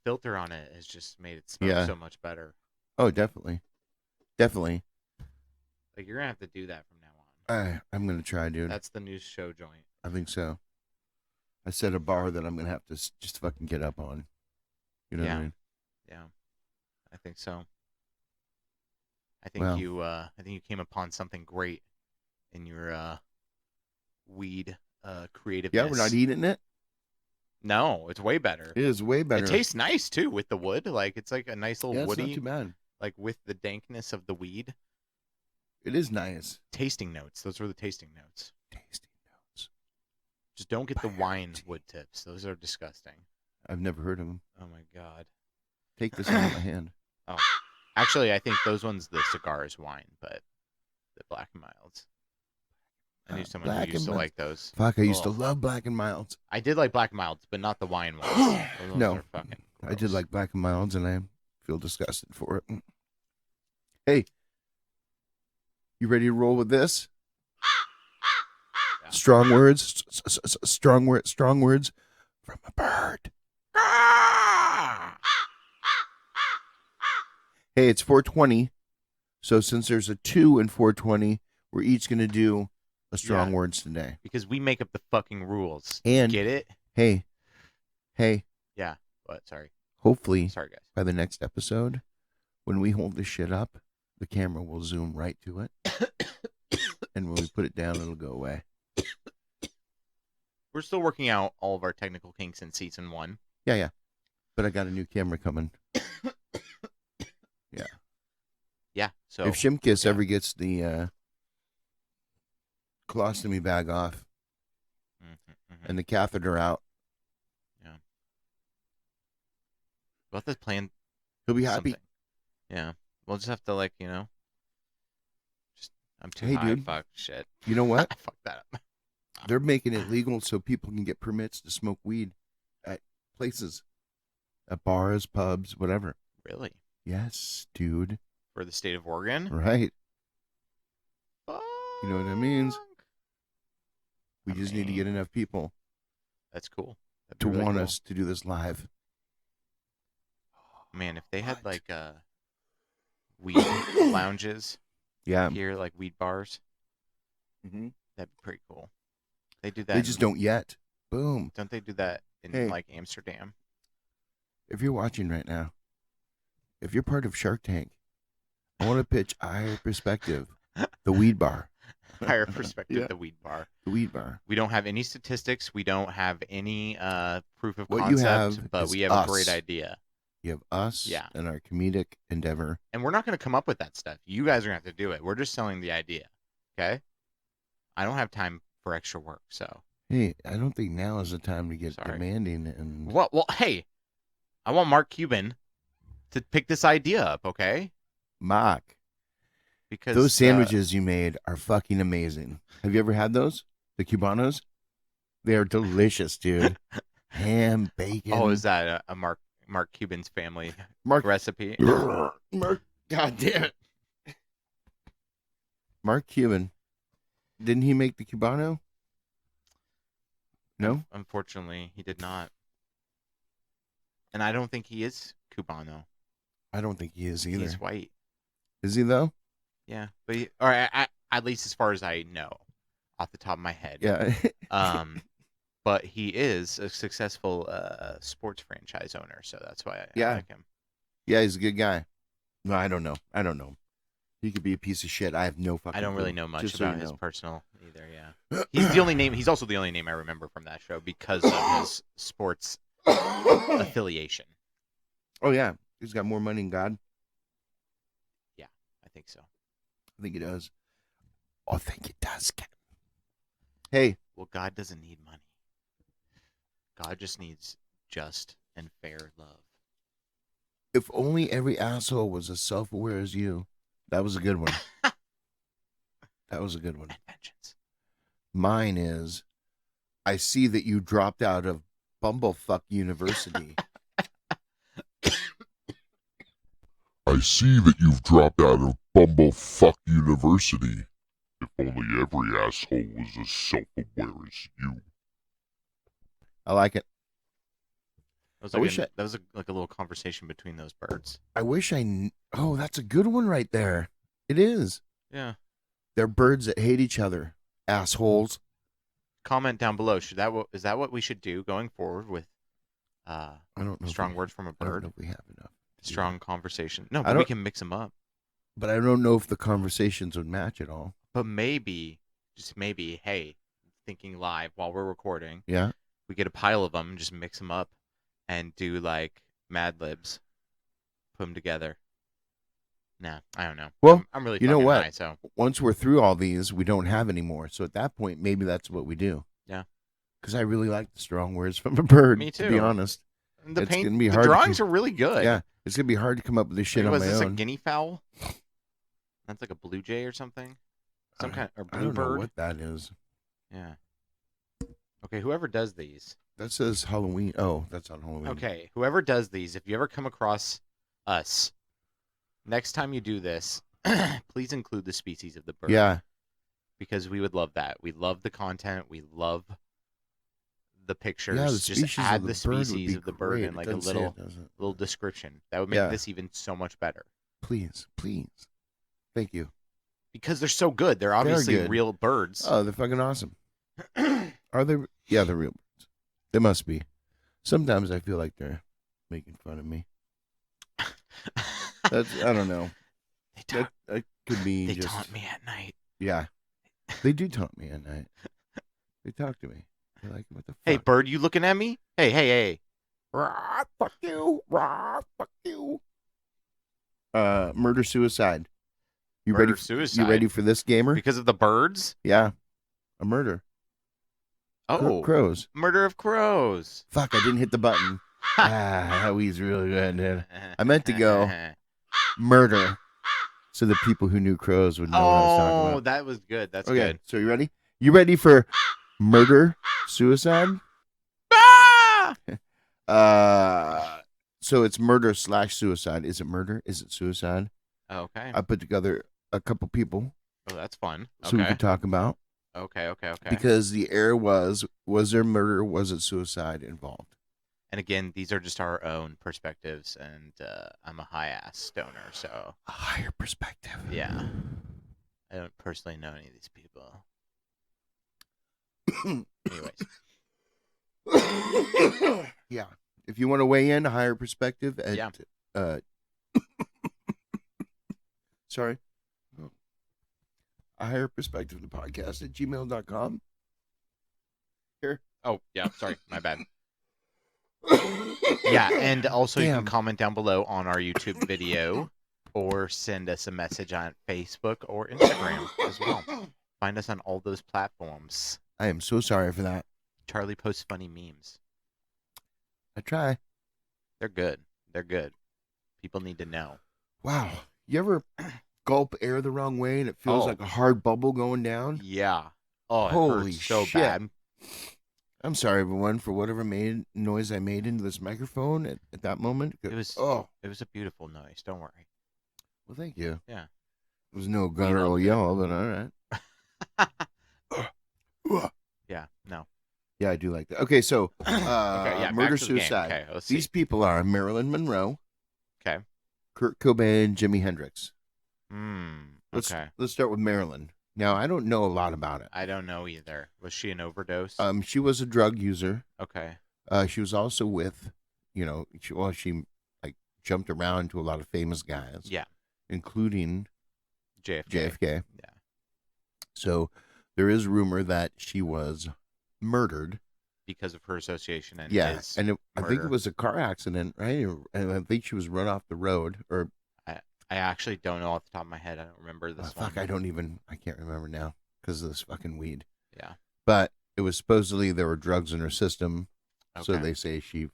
filter on it has just made it smell so much better. Oh, definitely. Definitely. Like, you're gonna have to do that from now on. I'm gonna try, dude. That's the new show joint. I think so. I set a bar that I'm gonna have to just fucking get up on. You know what I mean? Yeah, I think so. I think you came upon something great in your weed creativeness. Yeah, we're not eating it. No, it's way better. It is way better. It tastes nice too with the wood. Like, it's like a nice little woody. It's not too bad. Like, with the dankness of the weed. It is nice. Tasting notes. Those were the tasting notes. Tasting notes. Just don't get the wine wood tips. Those are disgusting. I've never heard of them. Oh my God. Take this out of my hand. Oh, actually, I think those ones, the cigar is wine, but the Black and Milds. I knew someone who used to like those. Fuck, I used to love Black and Milds. I did like Black and Milds, but not the wine ones. Those No. are fucking I did like Black and Milds, and I feel disgusted for it. Hey, you ready to roll with this? Yeah. Strong words from a bird. Hey, it's 420. So since there's a 2 in 420, we're each going to do a strong words today. Because we make up the fucking rules. And get it? Hey. Yeah. What? Sorry. Hopefully, sorry guys. By the next episode, when we hold this shit up, the camera will zoom right to it. And when we put it down, it'll go away. We're still working out all of our technical kinks in season 1. Yeah. But I got a new camera coming. Yeah. Yeah. So if Shimkus ever gets the colostomy bag off and the catheter out, we'll have to plan. He'll be happy. Something. Yeah. We'll just have to I'm too high. Dude. Fuck shit. You know what? I fucked that up. They're making it legal so people can get permits to smoke weed at places, at bars, pubs, whatever. Really? Yes, dude. For the state of Oregon? Right. Fuck. You know what that means? We just need to get enough people. That's cool. To really want us to do this live. Man, if they had weed lounges here, like weed bars, that'd be pretty cool. They do that. They just don't yet. Boom. Don't they do that in Amsterdam? If you're watching right now, if you're part of Shark Tank, I want to pitch A Higher Perspective, the weed bar. Higher Perspective, the weed bar. The weed bar. We don't have any statistics. We don't have any proof of what concept, you have but we have a great idea. You have us and our comedic endeavor. And we're not going to come up with that stuff. You guys are going to have to do it. We're just selling the idea. Okay? I don't have time for extra work, so. Hey, I don't think now is the time to get demanding. And Well, hey, I want Mark Cuban to pick this idea up, okay? Mark. Because those sandwiches you made are fucking amazing. Have you ever had those? The Cubanos? They are delicious, dude. Ham, bacon. Oh, is that a Mark Cuban's family recipe? Mark, God damn it. Mark Cuban. Didn't he make the Cubano? No? Unfortunately, he did not. And I don't think he is Cubano. I don't think he is either. He's white. Is he, though? Yeah. But at least as far as I know, off the top of my head. Yeah. But he is a successful sports franchise owner, so that's why I like him. Yeah, he's a good guy. No, I don't know. He could be a piece of shit. I have no fucking I don't really clue. know much about his personal either, yeah. He's the only name. He's also the only name I remember from that show because of his sports affiliation. Oh, yeah. He's got more money than God. Yeah, I think so. I think he does. I think it does, Ken. Hey. Well, God doesn't need money. God just needs just and fair love. If only every asshole was as self-aware as you. That was a good one. That was a good one. And vengeance. Mine is, I see that you dropped out of Bumblefuck University. I see that you've dropped out of Bumblefuck University. If only every asshole was as self-aware as you. I like it. That was like a little conversation between those birds. I wish oh, that's a good one right there. It is. Yeah. They're birds that hate each other. Assholes. Comment down below. Is that what we should do going forward with I don't know strong words from a bird? I don't know if we have enough. Strong conversation. No, but we can mix them up. But I don't know if the conversations would match at all. But maybe, just maybe, hey, thinking live while we're recording. Yeah. We get a pile of them and just mix them up and do like Mad Libs. Put them together. Nah, I don't know. Well, I'm really you know what? high, so. Once we're through all these, we don't have any more. So at that point, maybe that's what we do. Yeah. Because I really like the strong words from a bird. Me too. To be honest. And the hard drawings are really good. Yeah. It's going to be hard to come up with this shit on my own. Was this a guinea fowl? That's like a blue jay or something? Or I don't know bluebird? what that is. Yeah. Okay, whoever does these, That says Halloween. Oh, that's on Halloween. Okay, whoever does these, if you ever come across us, next time you do this, please include the species of the bird. Yeah. Because we would love that. We love the content. We love the pictures. Yeah, the Just add the species of the bird great. in like It a doesn't say it, little description. That would make this even so much better. Please. Thank you. Because they're so good. They're obviously real birds. Oh, they're fucking awesome. Are they? Yeah, they're real birds. They must be. Sometimes I feel like they're making fun of me. I don't know. That could be They just... taunt me at night. Yeah. They do taunt me at night. They talk to me. They're like, what the fuck? Hey, bird, you looking at me? Hey. Rah, fuck you. Rah, fuck you. Murder-suicide. Murder-suicide? You ready for this, gamer? Because of the birds? Yeah. A murder. Oh. Crows. Murder of crows. Fuck, I didn't hit the button. That was really good, dude. I meant to go murder so the people who knew crows would know what I was talking about. Oh, that was good. That's okay, good. So you ready? You ready for murder-suicide? Ah! So it's murder/suicide. Is it murder? Is it suicide? Okay. I put together a couple people. Oh, that's fun. So we could talk about. Okay. Because the error was there murder, was it suicide involved? And again, these are just our own perspectives, and I'm a high-ass stoner, so... A higher perspective. Yeah. I don't personally know any of these people. Anyways. Yeah. If you want to weigh in, a higher perspective at... sorry. A higher perspective, the podcast at gmail.com. Here. Oh, yeah. Sorry. My bad. Yeah. And also you can comment down below on our YouTube video or send us a message on Facebook or Instagram as well. Find us on all those platforms. I am so sorry for that. Charlie posts funny memes. I try. They're good. People need to know. Wow. You ever gulp air the wrong way and it feels like a hard bubble going down? Yeah. Oh, holy it hurts so shit. bad. I'm sorry, everyone, for whatever noise I made into this microphone at that moment. It was a beautiful noise. Don't worry. Well, thank you. Yeah. It was no guttural yell, but all right. Yeah. No. Yeah, I do like that. Okay, so murder-suicide. Okay, let's see. These people are Marilyn Monroe. Okay. Kurt Cobain, Jimi Hendrix. Okay. Let's start with Marilyn. Now, I don't know a lot about it. I don't know either. Was she an overdose? She was a drug user. Okay. She was also with, she like jumped around to a lot of famous guys. Yeah. Including JFK. Yeah. So there is rumor that she was murdered because of her association and his and I think murder. it was a car accident, right? And I think she was run off the road, or I actually don't know off the top of my head. I don't remember this one. Fuck, I can't remember now because of this fucking weed. Yeah. But it was supposedly there were drugs in her system. Okay. So they say she,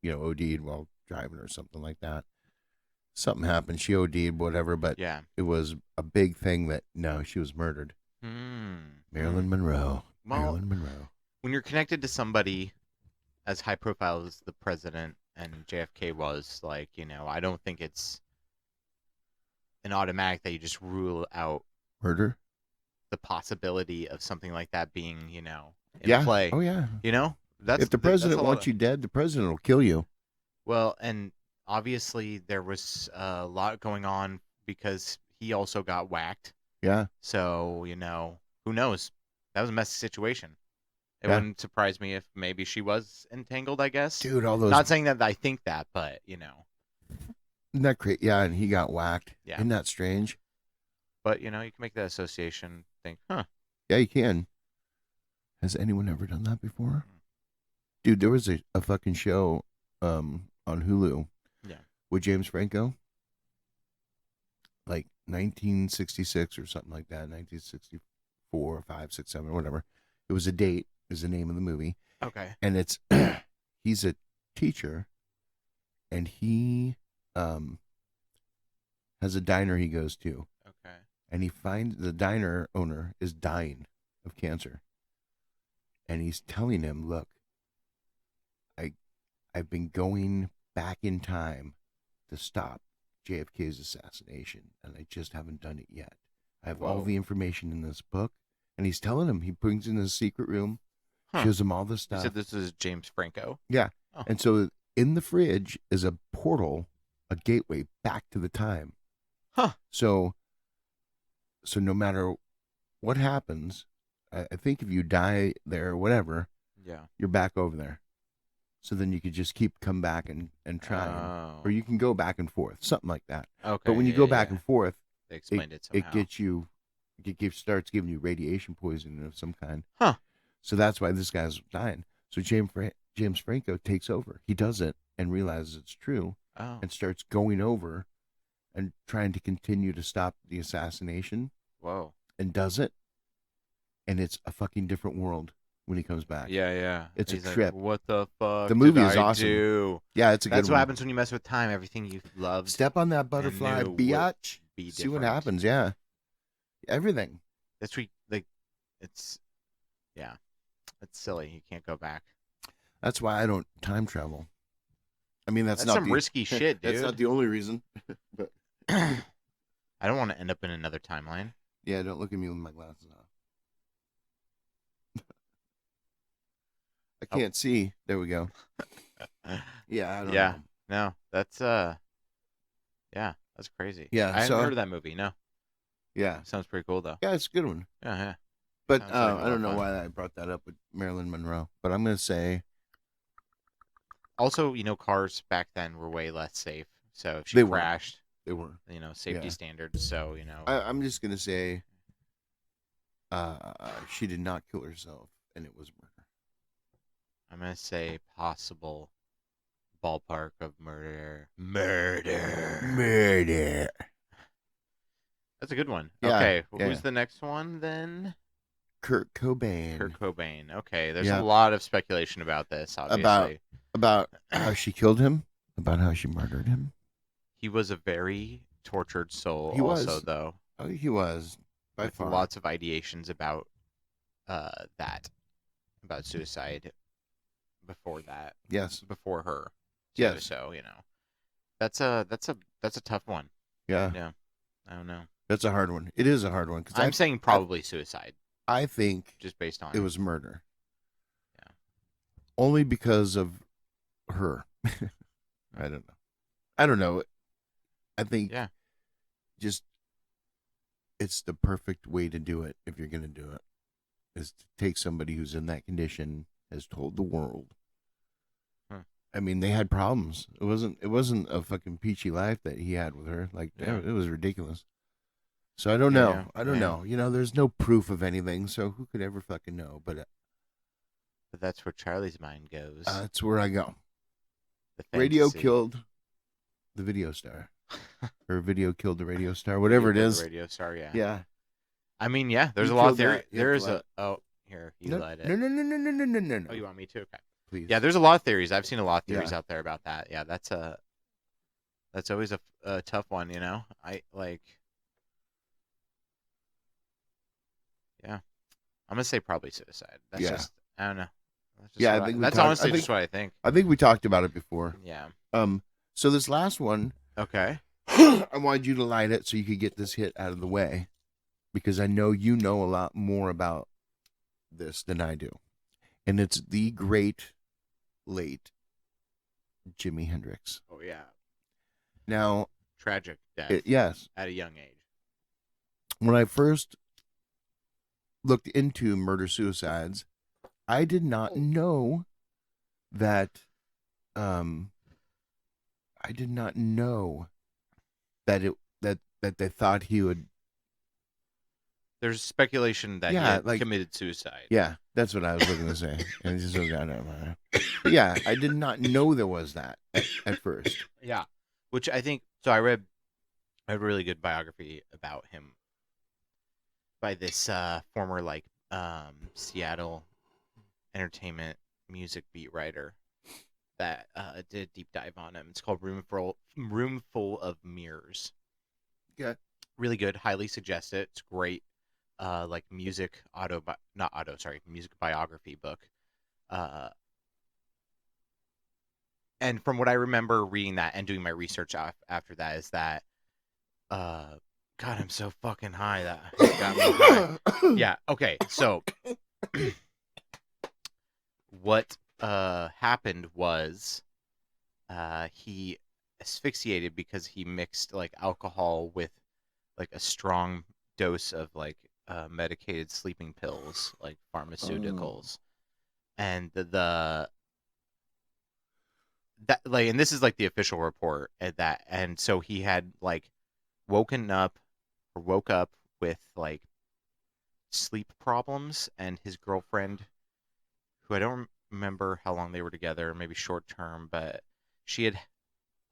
OD'd while driving or something like that. Something happened. She OD'd, whatever, but it was a big thing that, no, she was murdered. Marilyn Monroe. Well, Marilyn Monroe. When you're connected to somebody as high profile as the president and JFK was, I don't think it's an automatic that you just rule out murder, the possibility of something like that being, in play. Oh yeah. If the president wants you dead, the president will kill you. Well, and obviously there was a lot going on because he also got whacked. Yeah. So, who knows? That was a messy situation. It wouldn't surprise me if maybe she was entangled, I guess. Dude, all those... Not saying that I think that, but, Isn't that crazy? Yeah, and he got whacked. Yeah. Isn't that strange? But, you can make that association think, huh. Yeah, you can. Has anyone ever done that before? Dude, there was a fucking show on Hulu with James Franco. Like 1966 or something like that. 1964, 5, 6, 7, whatever. It was A Date is the name of the movie. Okay. And it's he's a teacher and he has a diner he goes to. Okay. And he finds the diner owner is dying of cancer. And he's telling him, look, I've been going back in time to stop JFK's assassination, and I just haven't done it yet. I have all the information in this book, and he's telling him. He brings in his secret room, shows him all this stuff. You said this is James Franco? Yeah. Oh. And so in the fridge is a portal, a gateway back to the time. Huh. So no matter what happens, I think if you die there or whatever, you're back over there. So then you could just come back and try. Or you can go back and forth, something like that. Okay. But when you go back and forth, they explained it somehow. It gets you, starts giving you radiation poisoning of some kind. Huh. So that's why this guy's dying. So James Franco takes over. He does it and realizes it's true and starts going over and trying to continue to stop the assassination. Whoa. And does it. And it's a fucking different world when he comes back. Yeah. It's He's a trip. Like, what the fuck? The movie is I awesome. Do? Yeah, it's a good one. That's what happens when you mess with time. Everything you love. Step on that butterfly, biatch. See what happens. Yeah. Everything. It's silly. You can't go back. That's why I don't time travel. I mean, that's not some risky shit, dude. That's not the only reason. But I don't want to end up in another timeline. Yeah, don't look at me with my glasses on. I can't see. There we go. Yeah, I don't know. No, that's that's crazy. Yeah, I haven't heard of that movie. No. Yeah, sounds pretty cool though. Yeah, it's a good one. Yeah. But I don't know why I brought that up with Marilyn Monroe. But I'm gonna say. Also, cars back then were way less safe. So if she crashed, they were. Safety standards. So I'm just gonna say. She did not kill herself, and it was murder. I'm gonna say possible ballpark of murder. That's a good one. Yeah, okay, who's the next one then? Kurt Cobain. Okay, there's a lot of speculation about this. Obviously, about how she killed him, about how she murdered him. He was a very tortured soul. He was, though. Oh, he was by far. Lots of ideations about about suicide. Before that, yes, before her, yes. So that's a tough one. Yeah. I don't know. That's a hard one. It is a hard one because I'm saying probably suicide. I think just based on it was murder. Yeah. Only because of her. I don't know. I think. Yeah. Just, it's the perfect way to do it if you're gonna do it, is to take somebody who's in that condition, has told the world. I mean, they had problems. It wasn't a fucking peachy life that he had with her. Like, it was ridiculous. So I don't know. I don't know. There's no proof of anything, so who could ever fucking know? But that's where Charlie's mind goes. That's where I go. Radio killed the video star. Or video killed the radio star, whatever it is. The radio star, yeah. Yeah. I mean, there's a lot of theory. Here, you lied it. No. Oh, you want me to? Okay. Please. Yeah, there's a lot of theories. I've seen a lot of theories out there about that. Yeah, that's always a tough one, I like. Yeah, I'm gonna say probably suicide. That's just I don't know. I think that's honestly just what I think. I think we talked about it before. Yeah. So this last one. Okay. I wanted you to light it so you could get this hit out of the way, because I know you know a lot more about this than I do, and it's the great late Jimi Hendrix. Oh yeah. Now, tragic death. Yes. At a young age. When I first looked into murder suicides, I did not know that. I did not know that that they thought he would. There's speculation that he had committed suicide. Yeah, that's what I was looking to say. And just but yeah, I did not know there was that at first. Yeah, which I think. So I read a really good biography about him by this former Seattle entertainment music beat writer that did a deep dive on him. It's called Room Full of Mirrors. Yeah, really good. Highly suggest it. It's great. Music biography book. and from what I remember reading that and doing my research after that is that, God, I'm so fucking high that it got me high. Yeah. Okay. So what happened was he asphyxiated because he mixed like alcohol with like a strong dose of like medicated sleeping pills, like pharmaceuticals, and that like, and this is like the official report and so he had like woke up with like sleep problems, and his girlfriend, who I don't remember how long they were together, maybe short term, but she had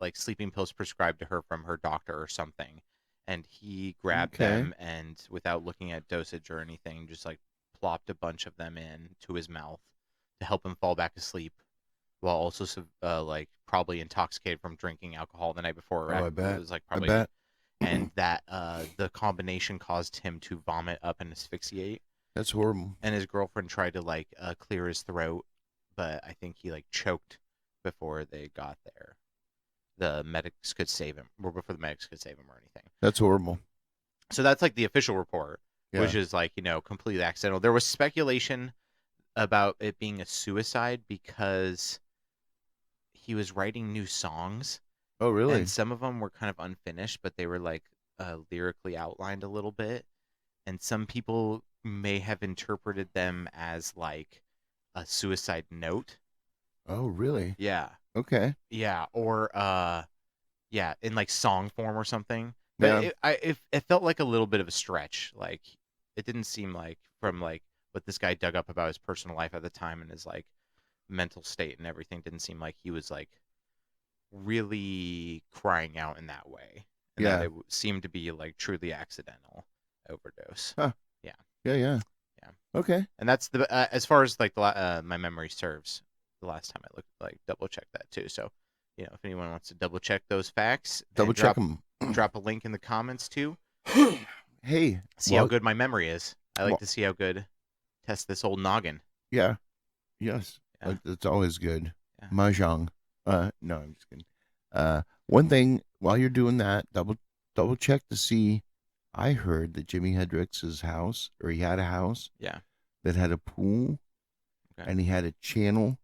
like sleeping pills prescribed to her from her doctor or something, and he grabbed them and without looking at dosage or anything just like plopped a bunch of them in to his mouth to help him fall back asleep, while also like probably intoxicated from drinking alcohol the night before. I bet. It was like probably, and that the combination caused him to vomit up and asphyxiate. That's horrible. And his girlfriend tried to like clear his throat, but I think he like choked before they got there. The medics could save him, or before the medics could save him or anything. That's horrible. So that's like the official report, which is like, completely accidental. There was speculation about it being a suicide because he was writing new songs. Oh, really? And some of them were kind of unfinished, but they were like lyrically outlined a little bit. And some people may have interpreted them as like a suicide note. Oh, really? Yeah. Okay. Yeah, or in like song form or something. But it felt like a little bit of a stretch. Like it didn't seem like, from like what this guy dug up about his personal life at the time and his like mental state and everything, didn't seem like he was like really crying out in that way. And that it seemed to be like truly accidental overdose. Huh. Yeah. Yeah. Okay. And that's the as far as like my memory serves. The last time I looked, like double checked that too. So, if anyone wants to double check those facts, check them. Drop a link in the comments too. Hey, see how good my memory is. I like to see how good. Test this old noggin. Yeah. Yes. Yeah. It's always good. Yeah. Mahjong. No, I'm just kidding. One thing while you're doing that, double check to see. I heard that Jimi Hendrix's house, or he had a house. Yeah. That had a pool. Okay. And he had a channel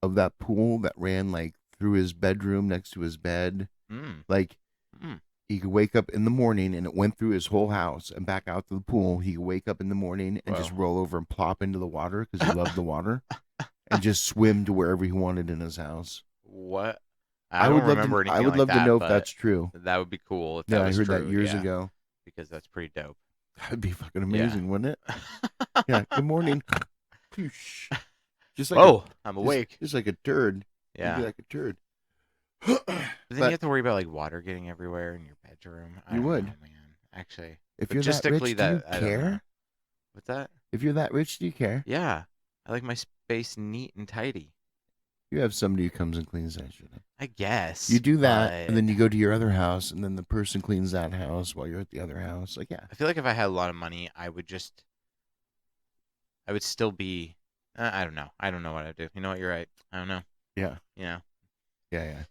of that pool that ran like through his bedroom next to his bed. Like he could wake up in the morning and it went through his whole house and back out to the pool. He could wake up in the morning and just roll over and plop into the water because he loved the water and just swim to wherever he wanted in his house. What? I would remember anything I would like love that, to know if that's true. That would be cool. If yeah, that was I heard true. that years ago. Because that's pretty dope. That'd be fucking amazing, wouldn't it? Yeah. Good morning. Just like I'm awake. Just like a turd. Yeah. You'd be like a turd. But then you have to worry about like water getting everywhere in your bedroom. You would. Know, man. Actually. If you're that rich, do you care? What's that? If you're that rich, do you care? Yeah. I like my space neat and tidy. You have somebody who comes and cleans that shit up. I guess. You do that, and then you go to your other house, and then the person cleans that house while you're at the other house. Like, yeah. I feel like if I had a lot of money, I would still be... I don't know. I don't know what I'd do. You know what? You're right. I don't know. Yeah. Yeah. Yeah.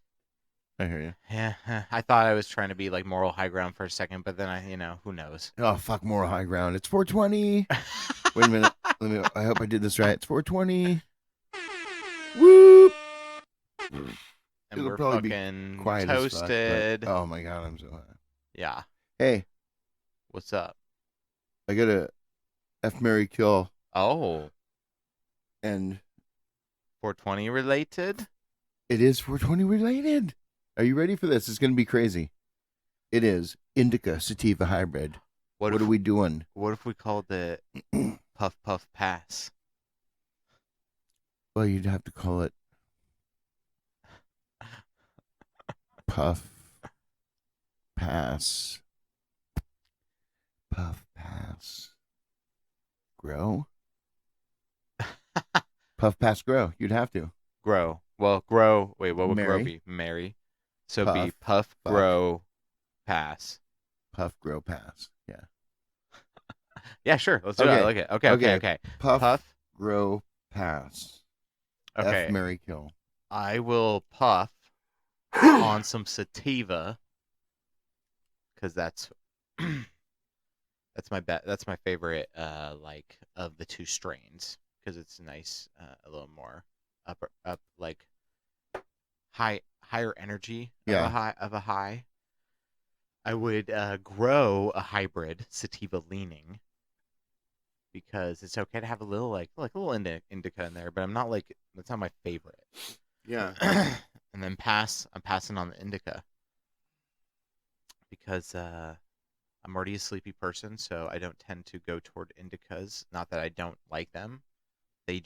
I hear you. Yeah. I thought I was trying to be like moral high ground for a second, but then who knows? Oh, fuck moral high ground. It's 420. Wait a minute. I hope I did this right. It's 420. Whoop. And It'll we're probably fucking be quiet toasted. As fuck, oh my God, I'm so high. Yeah. Hey. What's up? I got a F, Marry, Kill. Oh. And 420 related? It is 420 related. Are you ready for this? It's going to be crazy. It is Indica Sativa Hybrid. What are we doing? What if we called it Puff Puff Pass? Well, you'd have to call it Puff Pass. Puff Pass. Grow? Puff Pass Grow. You'd have to. Grow. Well, grow. Wait, what would Mary. grow be? Mary. So it'd be Puff, Grow, Pass. Puff, Grow, Pass. Yeah. Yeah, sure. Let's do it. I like it. Okay. Puff, Grow, Pass. Okay. F, Marry, Kill. I will puff on some sativa because that's that's my favorite like of the two strains because it's nice, a little more up like higher energy of a high. I would grow a hybrid sativa leaning because it's okay to have a little like a little indica in there, but I'm not like that's not my favorite. Yeah. And then I'm passing on the indica because I'm already a sleepy person, so I don't tend to go toward indicas. Not that I don't like them. They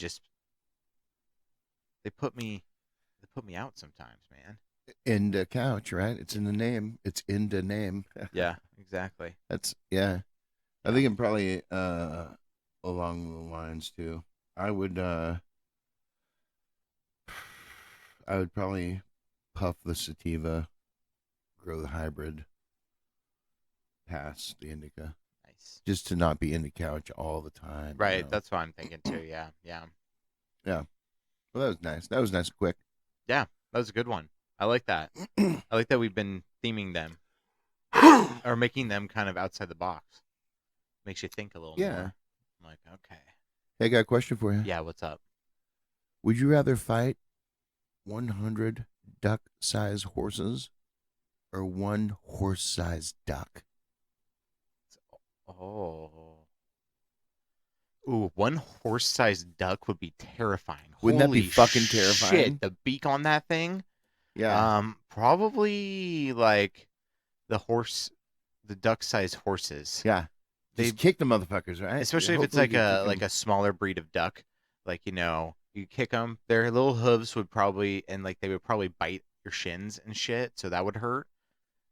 put me out sometimes, man. In the couch, right? It's in the name. It's in the name. Yeah, exactly. That's yeah. I think I'm probably along the lines too. I would probably puff the sativa, grow the hybrid, pass the indica. Nice. Just to not be in the couch all the time. Right, you know? that's what I'm thinking too. Yeah. Yeah. Well, that was nice. That was nice and quick. Yeah, that was a good one. I like that. I like that we've been theming them or making them kind of outside the box. Makes you think a little more. I'm like, okay. Hey, I got a question for you. Yeah, what's up? Would you rather fight 100 duck-sized horses or one horse-sized duck? Oh. Ooh, one horse-sized duck would be terrifying. Wouldn't that be fucking terrifying? Shit, the beak on that thing. Yeah. Probably like the duck-sized horses. Yeah. Just kick the motherfuckers, right? Especially if it's like a smaller breed of duck. Like, you kick them. Their little hooves would probably, and like they would probably bite your shins and shit, so that would hurt.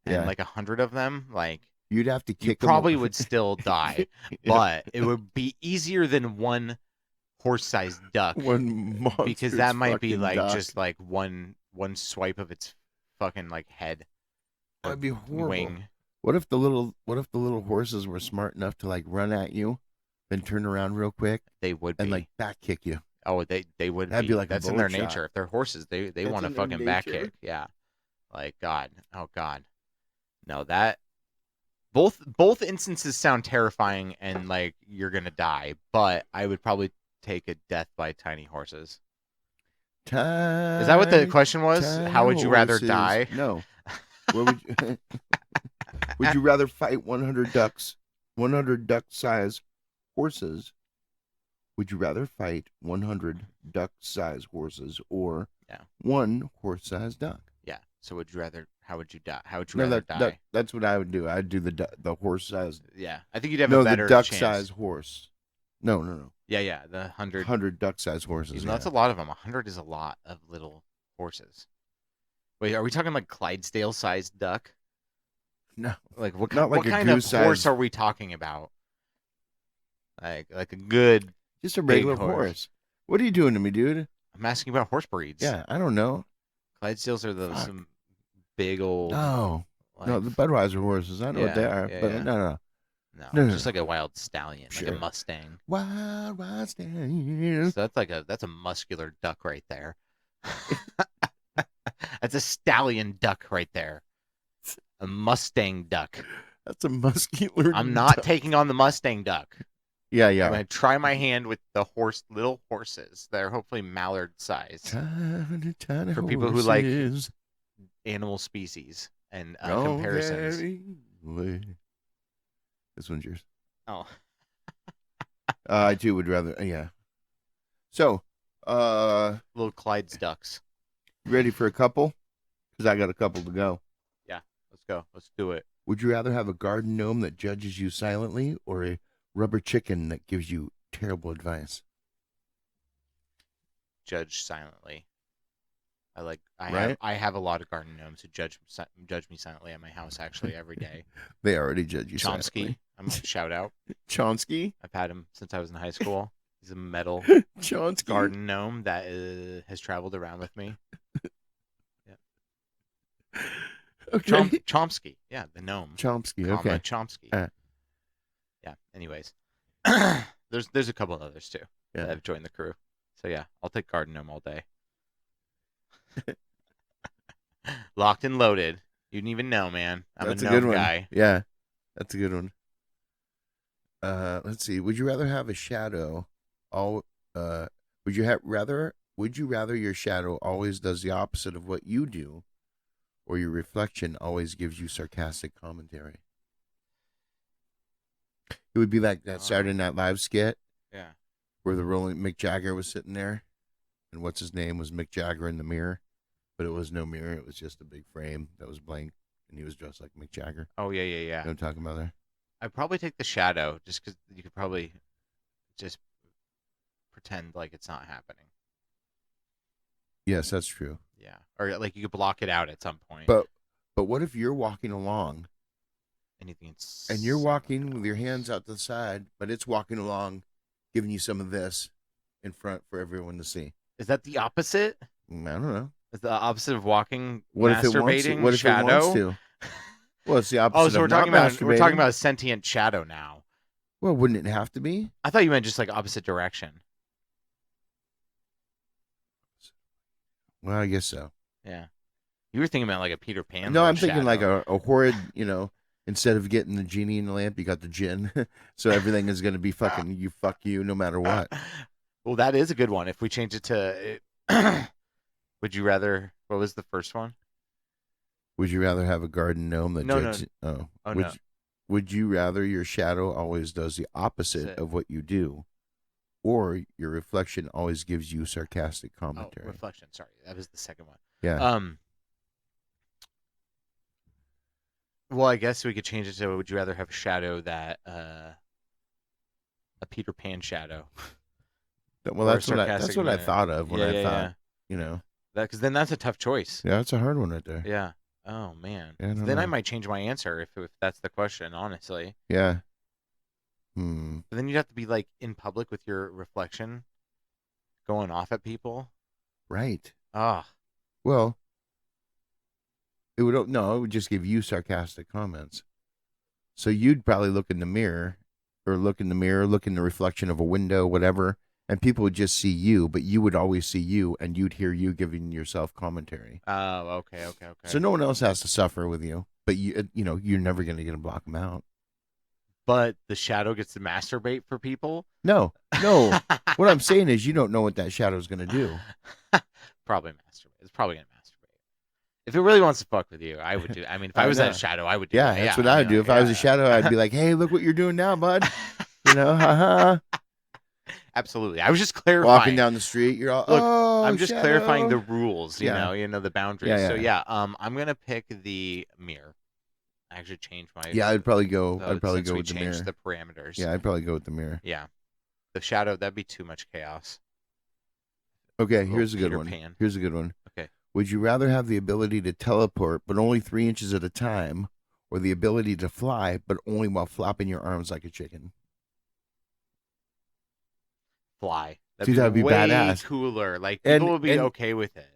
And like 100 of them, like you'd have to kick you probably would still die, but it would be easier than one horse-sized duck. Because that might be like duck. Just like one swipe of its fucking like head. That'd be horrible. Wing. What if the little horses were smart enough to like run at you, then turn around real quick? They would and like back kick you. Oh, they would. That'd be like that's in their nature. If they're horses, they want to fucking back kick. Yeah. Like God. Oh God. No, that both instances sound terrifying and like you're gonna die, but I would probably take a death by tiny horses. Is that what the question was? How would you rather die? No. What would you rather fight 100 duck-sized horses? Would you rather fight 100 duck-sized horses or one horse-sized duck? Yeah. So would you rather? How would you die? How would you rather die? That's what I would do. I'd do the horse-sized. Yeah, I think you'd have a better the duck-sized horse. No. Yeah, the 100 duck-sized horses. That's a lot of them. 100 is a lot of little horses. Wait, are we talking like Clydesdale-sized duck? No, like what kind of horse are we talking about? Like a good, just a regular horse. What are you doing to me, dude? I'm asking about horse breeds. Yeah, I don't know. Clydesdales are some big old. No, the Budweiser horses. I know what they are, but no, just like a wild stallion, like a Mustang. Wild stallion. So that's a muscular duck right there. That's a stallion duck right there. A Mustang duck. That's a muscular I'm not taking on the Mustang duck. Yeah. I'm going to try my hand with the little horses. They're hopefully mallard sized. Tiny for people who like animal species and comparisons. This one's yours. Oh. I too would rather, yeah. So, little Clyde's ducks. Ready for a couple? Because I got a couple to go. Yeah, let's go. Let's do it. Would you rather have a garden gnome that judges you silently or a rubber chicken that gives you terrible advice? Judge silently. I have a lot of garden gnomes who judge me silently at my house actually every day. They already judge you Chomsky. silently. I'm going to shout out. Chomsky? I've had him since I was in high school. He's a metal Chomsky garden gnome that has traveled around with me. Yeah. Okay. Chomsky. Yeah, the gnome. Chomsky. Okay. Chomsky. Yeah. Anyways, there's a couple of others too that have joined the crew. So yeah, I'll take garden gnome all day. Locked and loaded. You didn't even know, man. That's a a good gnome one. guy. Yeah, that's a good one. Let's see. Would you rather have a shadow? Would you rather your shadow always does the opposite of what you do, or your reflection always gives you sarcastic commentary? It would be like that Saturday Night Live skit. Yeah. Where the rolling Mick Jagger was sitting there, and what's his name was Mick Jagger in the mirror, but it was no mirror. It was just a big frame that was blank, and he was dressed like Mick Jagger. Oh, yeah. You know what I'm talking about there? I'd probably take the shadow just because you could probably just pretend like it's not happening. Yes, that's true. Yeah. Or like you could block it out at some point. But what if you're walking along, anything and you're walking with your hands out to the side, but it's walking along, giving you some of this in front for everyone to see? Is that the opposite? I don't know. Is the opposite of walking What masturbating? if it wants to? What if shadow? it wants to? Well, it's the opposite. Oh, so of we're talking about masturbating. a sentient shadow now. Well, wouldn't it have to be? I thought you meant just like opposite direction. Well, I guess so. Yeah. You were thinking about like a Peter Pan. No, I'm thinking shadow. like a horrid, instead of getting the genie in the lamp, you got the gin. So everything is going to be fucking fuck you no matter what. Well, that is a good one. If we change it to, would you rather, what was the first one? Would you rather have a garden gnome that No. no. Would you rather your shadow always does the opposite of what you do, or your reflection always gives you sarcastic commentary? Oh, reflection. Sorry, that was the second one. Yeah. Well, I guess we could change it to: would you rather have a shadow that a Peter Pan shadow? Well, that's what I thought of when I thought, because then that's a tough choice. Yeah, that's a hard one right there. Yeah. Oh man. Yeah, then I might change my answer if that's the question. Honestly. Yeah. But then you'd have to be like in public with your reflection, going off at people. Right. Ah. Well, it would just give you sarcastic comments. So you'd probably look in the mirror, look in the reflection of a window, whatever, and people would just see you, but you would always see you, and you'd hear you giving yourself commentary. Oh, okay. So no one else has to suffer with you, but you're never going to get to block them out. But the shadow gets to masturbate for people? No. What I'm saying is you don't know what that shadow is going to do. Probably masturbate. It's probably going to masturbate. If it really wants to fuck with you, I would do. I mean, if I was that shadow, I would do that. That's what I would do. If I was a shadow, I'd be like, hey, look what you're doing now, bud. Haha. Absolutely. I was just clarifying. Walking down the street, you're all, look, oh, I'm just shadow. clarifying the rules, you know, the boundaries. Yeah. So yeah, I'm going to pick the mirror. I actually changed my. Yeah, I'd probably go. So I'd probably go with the mirror. the parameters. Yeah, I'd probably go with the mirror. Yeah, the shadow, that'd be too much chaos. Okay, here's a good Peter one. Pan. Here's a good one. Okay. Would you rather have the ability to teleport, but only 3 inches at a time, or the ability to fly, but only while flapping your arms like a chicken? Fly. That'd be way badass. Cooler. Like people would be okay with it.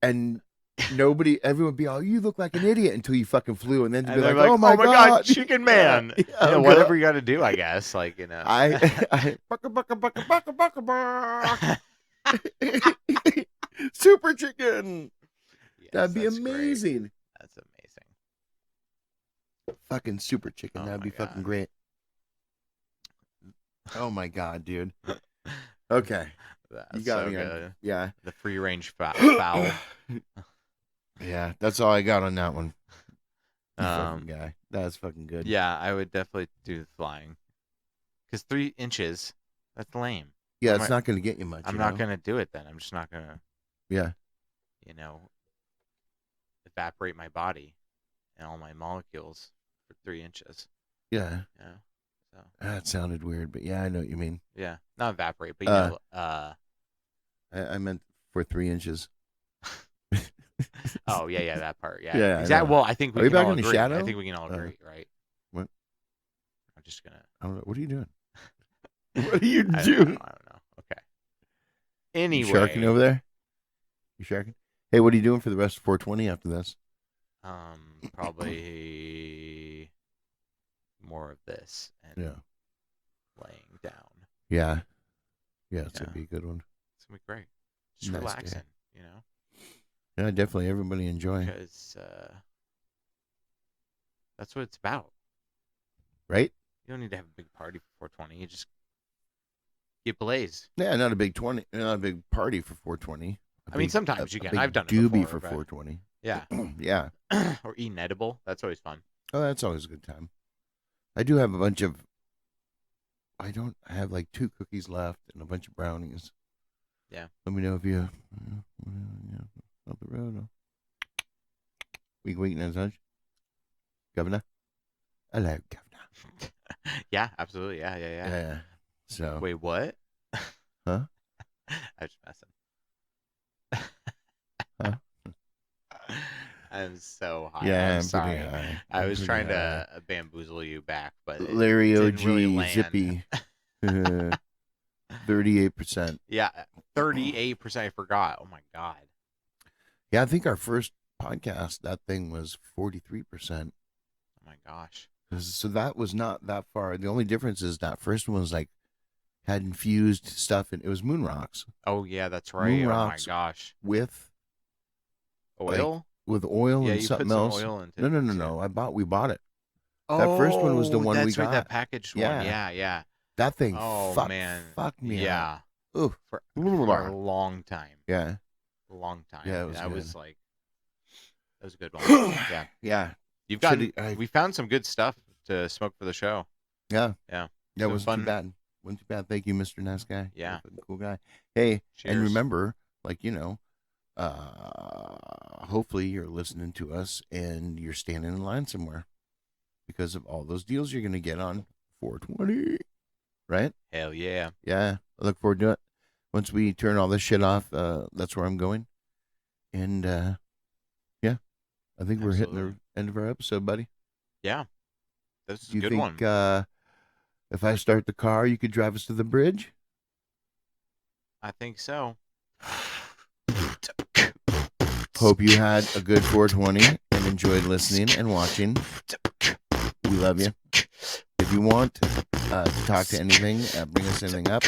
And everyone would be all, you look like an idiot until you fucking flew, and then to be like, oh my god, chicken man. Whatever you got to do, I guess. Like super chicken. Yes, That'd be amazing. Great. That's amazing. Fucking super chicken. Oh That'd be God. fucking great. Oh my god, dude. Okay. That's You got so me on. good. Yeah. The free range fowl. Yeah, that's all I got on that one. Fucking guy. That's fucking good. Yeah, I would definitely do flying. Because 3 inches, that's lame. Yeah, it's not going to get you much. I'm not going to do it then. I'm just not going to. Yeah. Evaporate my body and all my molecules for 3 inches. Yeah. Yeah. So. That sounded weird, but yeah, I know what you mean. Yeah, not evaporate, but I meant for 3 inches. Oh yeah, that part. Yeah. Yeah. Exactly. Well, I think we Are you can back all in the agree. shadow? I think we can all agree, right? What? I'm just gonna. I don't know. What are you doing? What are you doing? I don't know. Okay. Anyway. You sharking over there? You sharking? Hey, what are you doing for the rest of 420 after this? Probably more of this and laying down. Yeah. Yeah, it's gonna be a good one. It's gonna be great. Just Nice relaxing, day. Yeah, definitely. Everybody enjoy. Because that's what it's about. Right? You don't need to have a big party for 420. You just get blaze. Yeah, not a big party for 420. I mean, sometimes you can. I've done it doobie before. for 420. Yeah. Yeah. Or eat an edible. That's always fun. Oh, that's always a good time. I do have a bunch of. I have like 2 cookies left and a bunch of brownies. Yeah. Let me know if you. Up the road. Wink and such. Governor. Hello, Governor. Yeah, absolutely. Yeah. So. Wait, what? Huh? I'm just messing. Huh? I'm so high. Yeah, I'm sorry. pretty high. I was trying to bamboozle you back, but Larry didn't OG really land. Zippy. 38%. Yeah, 38%. I forgot. Oh my god. Yeah, I think our first podcast, that thing was 43%. Oh my gosh. So that was not that far. The only difference is that first one was like had infused stuff, and it was moon rocks. Oh yeah, that's right. Moon oh rocks my gosh. with Oil? like, with oil yeah, and you something put some else. oil into No. We bought it. Oh, That first one was the one we that's right, got. that packaged one. Yeah. That thing. Oh fucked me yeah. up. Ooh. For a long time. Yeah. A long time. Yeah, it was that good. was like that was a good one. Yeah. Yeah. We found some good stuff to smoke for the show. Yeah. Yeah. That wasn't too bad. Wasn't too bad. Thank you, Mr. Nice Guy. Yeah. Cool guy. Hey, Cheers. and remember, like, hopefully you're listening to us and you're standing in line somewhere because of all those deals you're going to get on 420. Right? Hell yeah. Yeah. I look forward to it. Once we turn all this shit off, that's where I'm going. And, yeah, I think we're hitting the end of our episode, buddy. Yeah. This is a you good think, one. If I start the car, you could drive us to the bridge? I think so. Hope you had a good 420 and enjoyed listening and watching. We love you. If you want to talk to anything, bring us anything up,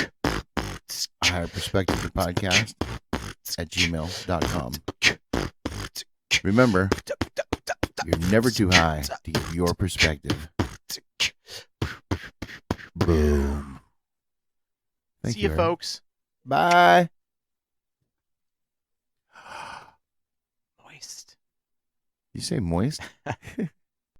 ahigherperspectivethepodcast at gmail.com. Remember, you're never too high to give your perspective. Boom. See you, folks. Bye. Moist. You say moist?